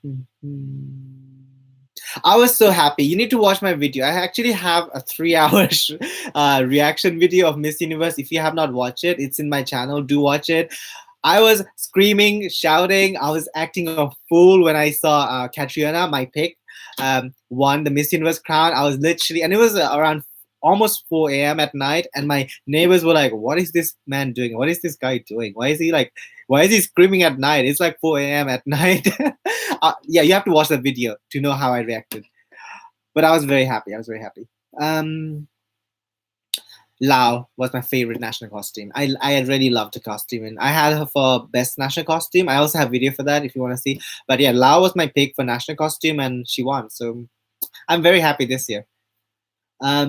I was so happy. You need to watch my video. I actually have a 3 hour reaction video of Miss Universe. If you have not watched it, it's in my channel. Do watch it. I was screaming, shouting. I was acting a fool when I saw Katrina, my pick, won the Miss Universe crown. I was literally, and it was around almost 4 a.m. at night, and my neighbors were like, "What is this man doing? What is this guy doing? Why is he screaming at night? It's like 4 a.m. at night." Yeah, you have to watch the video to know how I reacted. But I was very happy. I was very happy. Um, Lao was my favorite national costume. I really loved the costume, and I had her for best national costume. I also have video for that if you want to see. But yeah, Lao was my pick for national costume, and she won. So I'm very happy this year. What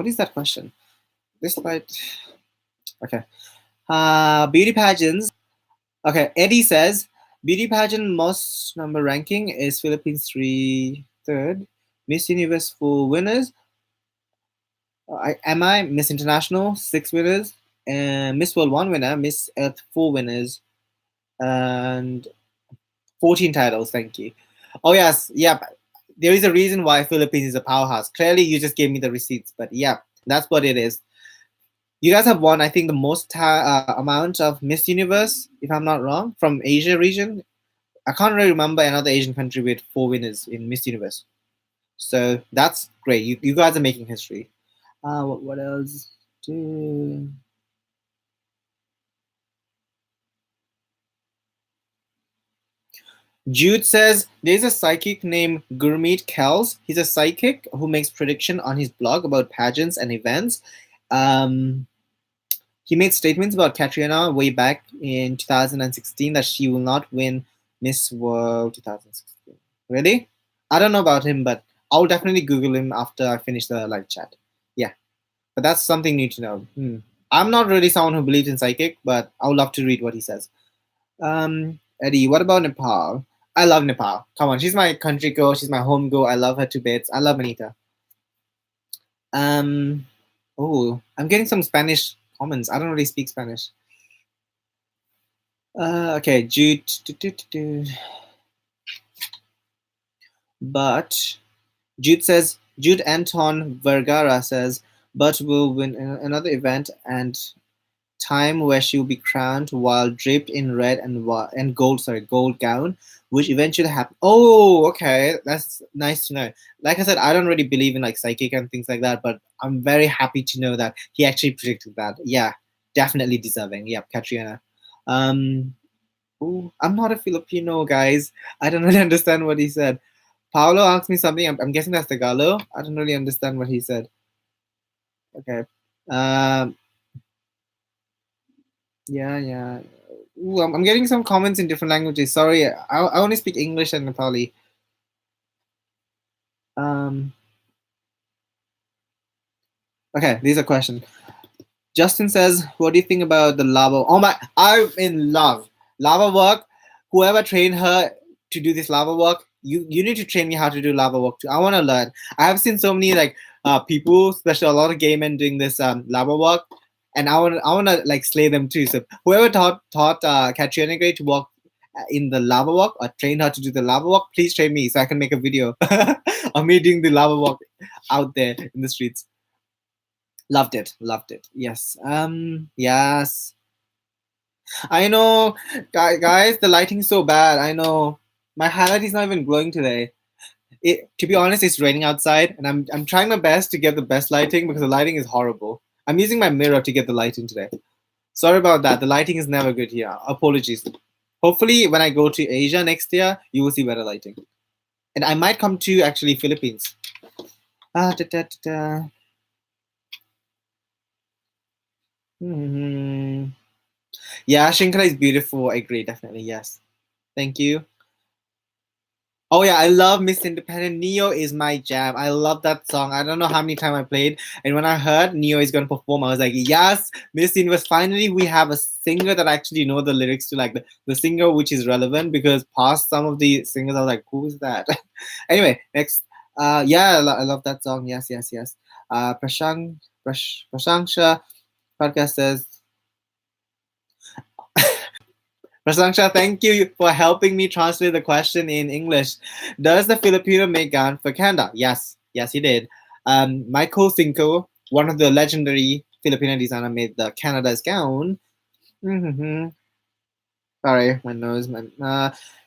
is that question? This slide. Okay. Beauty pageants. Okay, Eddie says beauty pageant most number ranking is Philippines third. Miss Universe 4 winners. Am I Miss International 6 winners, and Miss World 1 winner, Miss Earth 4 winners, and 14 titles. Thank you. Oh yes, yeah. There is a reason why Philippines is a powerhouse. Clearly, you just gave me the receipts, but yeah, that's what it is. You guys have won, I think, the most amount of Miss Universe, if I'm not wrong, from Asia region. I can't really remember another Asian country with 4 winners in Miss Universe. So that's great. You guys are making history. What else? Jude says there's a psychic named Gurmeet Kells. He's a psychic who makes prediction on his blog about pageants and events. Um, he made statements about Katrina way back in 2016 that she will not win Miss World 2016. Really? I don't know about him, but I'll definitely Google him after I finish the live chat. Yeah, but that's something new to know. I'm not really someone who believes in psychic, but I would love to read what he says. Eddie, what about Nepal? I love Nepal. Come on, she's my country girl. She's my home girl. I love her to bits. I love Anita. Um, oh, I'm getting some Spanish comments. I don't really speak Spanish. Okay, Jude. But Jude says Jude Anton Vergara says, but will win another event and time where she will be crowned while draped in red and gold, gold gown, which eventually happened. Oh, okay, that's nice to know. Like I said, I don't really believe in like psychic and things like that, but I'm very happy to know that he actually predicted that. Yeah, definitely deserving. Yeah, Katrina. Um, ooh, I'm not a Filipino, guys. I don't really understand what he said. Paolo asked me something. I'm guessing that's Tagalog. I don't really understand what he said. Okay. Um, yeah. Ooh, I'm getting some comments in different languages. Sorry, I only speak English and Nepali. Um, okay, these are questions. Justin says, "What do you think about the lava?" Oh my, I'm in love. Lava work. Whoever trained her to do this lava work, you need to train me how to do lava work too. I want to learn. I have seen so many like people, especially a lot of gay men doing this lava work, and I want to like slay them too. So whoever taught Katrina Gray to walk in the lava walk or trained her to do the lava walk, please train me so I can make a video of me doing the lava walk out there in the streets. Loved it, loved it. Yes. Yes. I know, guys. The lighting's so bad. I know. My highlight is not even glowing today. To be honest, it's raining outside, and I'm trying my best to get the best lighting because the lighting is horrible. I'm using my mirror to get the lighting today. Sorry about that. The lighting is never good here. Apologies. Hopefully, when I go to Asia next year, you will see better lighting, and I might come to actually Philippines. Ah, da, da, da, da. Hmm. Yeah, Shinkara is beautiful. I agree, definitely. Yes. Thank you. Oh yeah, I love Miss Independent. Neo is my jam. I love that song. I don't know how many times I played, and when I heard Neo is gonna perform, I was like, yes, Miss Universe. Finally, we have a singer that actually know the lyrics to like the singer which is relevant. Because past some of the singers, I was like, who is that? Anyway, next. Yeah, I love that song. Yes, yes, yes. Prashangsha podcast says. Prasangsha, thank you for helping me translate the question in English. Does the Filipino make gown for Canada? Yes, yes, he did. Michael Cinco, one of the legendary Filipino designer, made the Canada's gown. Mm-hmm. Sorry, my nose.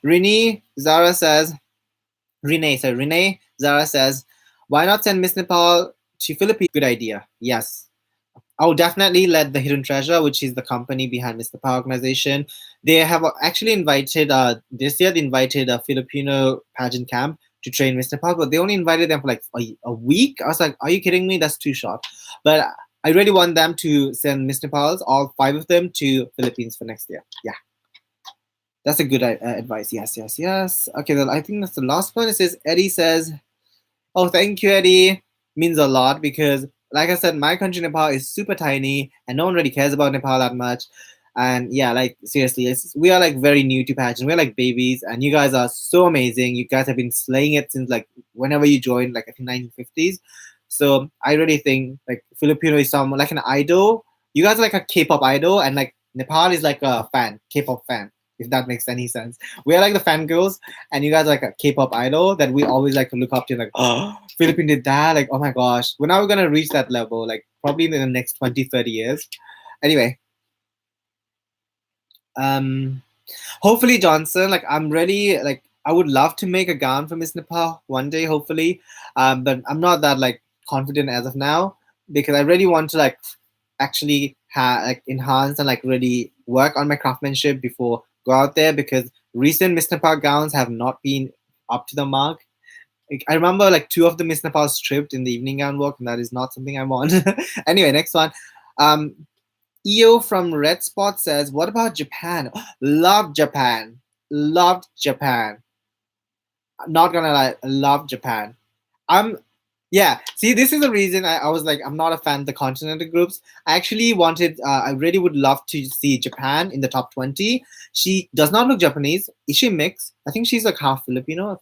Renee Zara says, Renee Zara says, why not send Miss Nepal to Philippines? Good idea. Yes, I will definitely let the Hidden Treasure, which is the company behind Mr. Power organization. They have actually invited this year. They invited a Filipino pageant camp to train Mr. Power, but they only invited them for like a week. I was like, are you kidding me? That's too short. But I really want them to send Mr. Powers, all five of them, to Philippines for next year. Yeah, that's a good advice. Yes, yes, yes. Okay, then I think that's the last one. It says Eddie says, "Oh, thank you, Eddie. Means a lot because, like I said, my country, Nepal, is super tiny and no one really cares about Nepal that much. And yeah, like seriously, we are like very new to pageant. We're like babies, and you guys are so amazing. You guys have been slaying it since like whenever you joined, like I think 1950s. So I really think like Filipino is someone like an idol. You guys are like a K-pop idol, and like Nepal is like a fan, K-pop fan. If that makes any sense, we are like the fangirls, and you guys are like a K-pop idol that we always like to look up to. Like, oh, Philippine did that. Like, oh my gosh, we're now gonna reach that level. Like, probably in the next 20, 30 years. Anyway, um, hopefully Johnson. Like, I'm really like I would love to make a gown for Miss Nepal one day, hopefully. But I'm not that like confident as of now because I really want to like actually like enhance and like really work on my craftsmanship before go out there because recent Miss Nepal gowns have not been up to the mark. Like, I remember like two of the Miss Nepal stripped in the evening gown work, and that is not something I want. Anyway, next one. Um, EO from Red Spot says, "What about Japan? Love Japan. Loved Japan. Not gonna lie, love Japan. I'm yeah. See, this is the reason I was like, I'm not a fan of the continental groups. I actually wanted, I really would love to see Japan in the top 20. She does not look Japanese. Is she mixed? I think she's like half Filipino.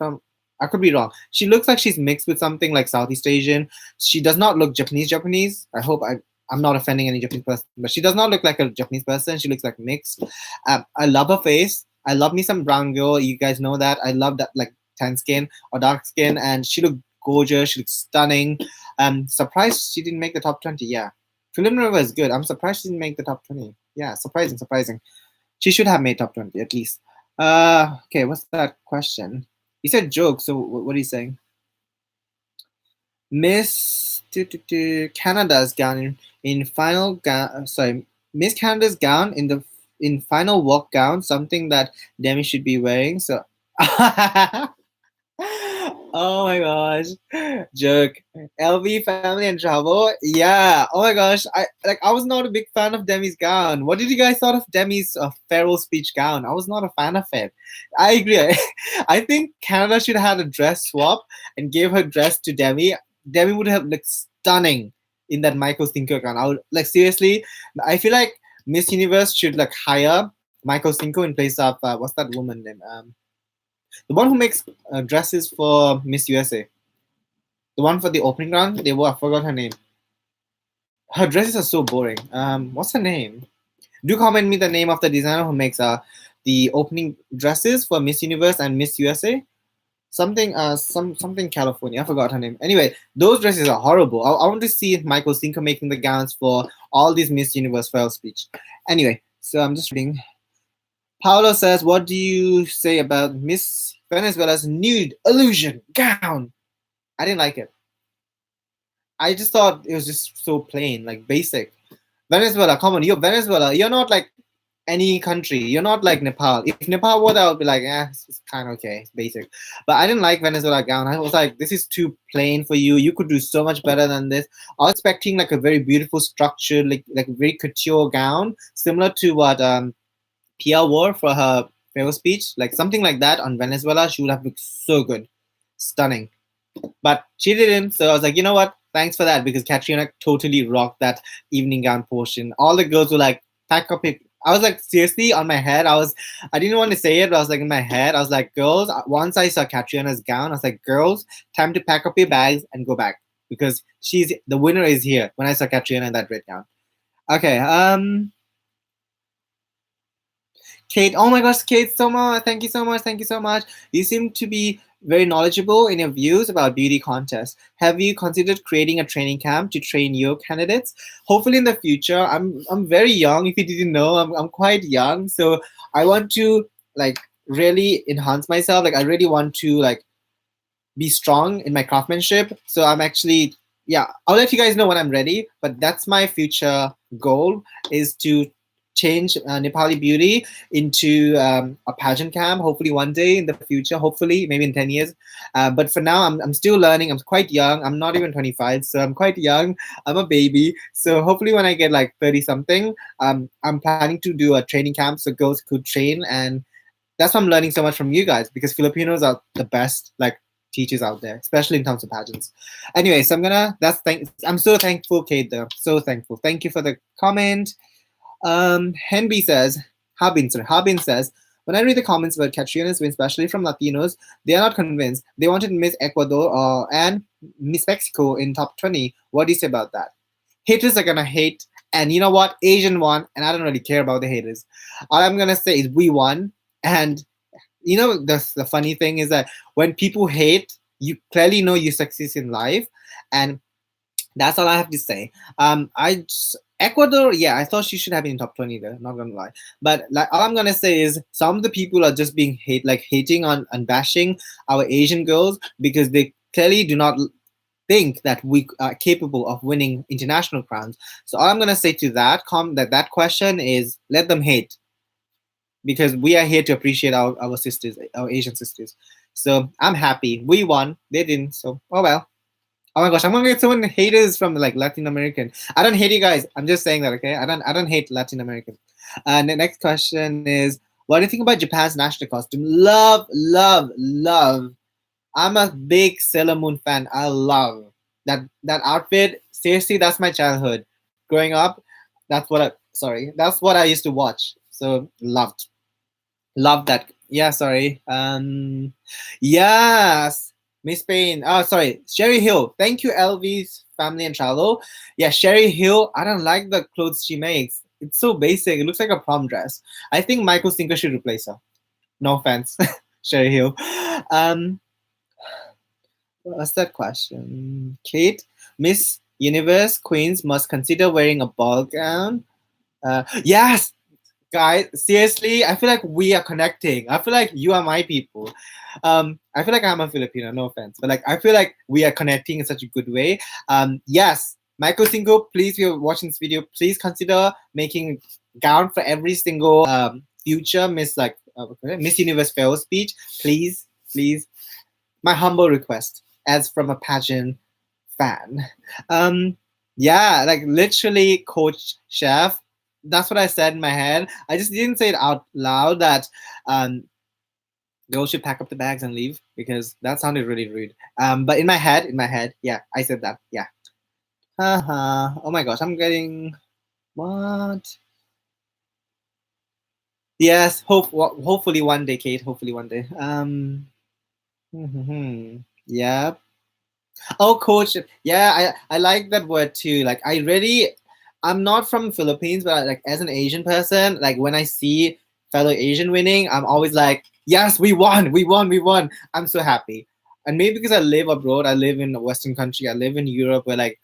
I could be wrong. She looks like she's mixed with something like Southeast Asian. She does not look Japanese. I hope I'm not offending any Japanese person, but she does not look like a Japanese person. She looks like mixed. I love her face. I love me some brown girl. You guys know that. I love that like tan skin or dark skin, and she looked gorgeous. She looks stunning. Surprised she didn't make the top 20. Yeah, preliminary was good. I'm surprised she didn't make the top 20. Yeah, surprising. She should have made top 20 at least. Okay, what's that question? You said joke. So what are you saying? Miss Canada's gown in final gown. Sorry, Miss Canada's gown in final walk gown. Something that Demi should be wearing. So. Oh my gosh, joke. LV family and trouble. Yeah. Oh my gosh. I was not a big fan of Demi's gown. What did you guys thought of Demi's feral speech gown? I was not a fan of it. I agree. I think Canada should have had a dress swap and gave her dress to Demi. Demi would have looked stunning. in that Michael Cinco account. I would like seriously. I feel like Miss Universe should like hire Michael Cinco in place of what's that woman name? The one who makes dresses for Miss USA. The one for the opening round. I forgot her name. Her dresses are so boring. What's her name? Do comment me the name of the designer who makes the opening dresses for Miss Universe and Miss USA. Something California. I forgot her name. Anyway, those dresses are horrible. I want to see Michael Cinco making the gowns for all these Miss Universe fail speech. Anyway, so I'm just reading. Paolo says, "What do you say about Miss Venezuela's nude illusion gown?" I didn't like it. I just thought it was just so plain, like basic. Venezuela, come on, you're Venezuela. You're not like any country. You're not like Nepal. If Nepal were, I would be like, it's kind of okay, it's basic. But I didn't like Venezuela gown. I was like, this is too plain for you. You could do so much better than this. I was expecting like a very beautiful structured, like a very couture gown, similar to what Pia wore for her farewell speech, like something like that on Venezuela. She would have looked so good, stunning. But she didn't. So I was like, you know what? Thanks for that, because Katrina totally rocked that evening gown portion. All the girls were like, pack up it. I was like, seriously, on my head. I didn't want to say it, but I was like, in my head, I was like, girls, once I saw Katrina's gown, I was like, girls, time to pack up your bags and go back, because the winner is here when I saw Katrina in that red gown. Okay, Kate, oh my gosh, Kate, so much. Thank you so much. Thank you so much. You seem to be very knowledgeable in your views about beauty contests. Have you considered creating a training camp to train your candidates? Hopefully in the future. I'm very young. If you didn't know, I'm quite young. So I want to like really enhance myself. Like I really want to like be strong in my craftsmanship. So I'm actually, yeah, I'll let you guys know when I'm ready. But that's my future goal, is to change Nepali beauty into a pageant camp, hopefully one day in the future, hopefully maybe in 10 years. But for now, I'm still learning. I'm quite young. I'm not even 25, so I'm quite young. I'm a baby. So hopefully when I get like 30 something, I'm planning to do a training camp so girls could train. And that's why I'm learning so much from you guys, because Filipinos are the best like teachers out there, especially in terms of pageants. Anyway, so I'm so thankful, Kate, though. So thankful. Thank you for the comment. Henby says, Harbin says, when I read the comments about Katrina's win, especially from Latinos, they are not convinced. They wanted Miss Ecuador and Miss Mexico in top 20. What do you say about that? Haters are gonna hate, and you know what? Asian won, and I don't really care about the haters. All I'm gonna say is we won, and you know the funny thing is that when people hate, you clearly know you succeed in life, and that's all I have to say. Ecuador, yeah, I thought she should have been in top 20 there, not gonna lie. But like all I'm gonna say is some of the people are just being hating on and bashing our Asian girls because they clearly do not think that we are capable of winning international crowns. So all I'm gonna say to that question is let them hate, because we are here to appreciate our sisters, our Asian sisters. So I'm happy. We won. They didn't. So oh well. Oh my gosh, I'm gonna get so many haters from like Latin American. I don't hate you guys. I'm just saying that, okay? I don't hate Latin American. The next question is, what do you think about Japan's national costume? Love, love, love. I'm a big Sailor Moon fan. I love that outfit. Seriously, that's my childhood. Growing up, that's what I used to watch. So loved that. Yeah, sorry. Yes. Miss Payne. Oh, sorry. Sherry Hill. Thank you, LV's family and travel. Yeah, Sherry Hill. I don't like the clothes she makes. It's so basic. It looks like a prom dress. I think Michael Sinker should replace her. No offense, Sherry Hill. What's that question? Kate, Miss Universe Queens must consider wearing a ball gown. Yes, guys, seriously, I feel like we are connecting. I feel like you are my people. I feel like I'm a Filipino, no offense, but like I feel like we are connecting in such a good way. Yes, Michael Singo, please, if you're watching this video, please consider making gown for every single future Miss Universe farewell speech. Please, please, my humble request as from a pageant fan. Yeah, like literally, Coach Chef. That's what I said in my head. I just didn't say it out loud that girls should pack up the bags and leave, because that sounded really rude. But in my head, yeah, I said that. Yeah. Haha. Oh my gosh, I'm getting what? Yes, hopefully one day, Kate. Hopefully one day. Yeah. Oh, coach. Yeah, I like that word too. Like I really, I'm not from Philippines, but like as an Asian person, like when I see fellow Asian winning, I'm always like, yes, we won, we won, we won. I'm so happy. And maybe because I live abroad, I live in a Western country, I live in Europe, where like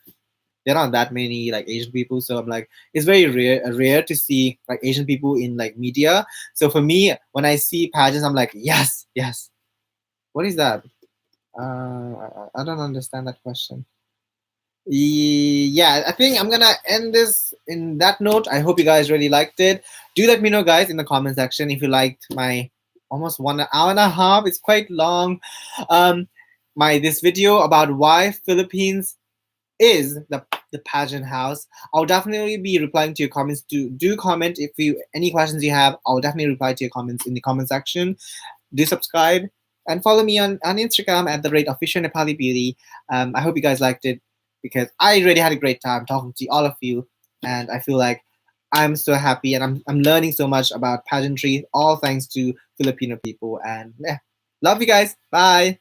there aren't that many like Asian people. So I'm like, it's very rare to see like Asian people in like media. So for me, when I see pageants, I'm like, yes, yes. What is that? I don't understand that question. Yeah, I think I'm gonna end this in that note. I hope you guys really liked it. Do let me know, guys, in the comment section if you liked my almost 1 hour and a half. It's quite long. Um, my this video about why Philippines is the pageant house. I'll definitely be replying to your comments. Do comment if you any questions you have. I'll definitely reply to your comments in the comment section. Do subscribe and follow me on Instagram at the rate official Nepali Beauty. I hope you guys liked it because I really had a great time talking to all of you, and I feel like I'm so happy and I'm learning so much about pageantry, all thanks to Filipino people. And yeah, love you guys. Bye.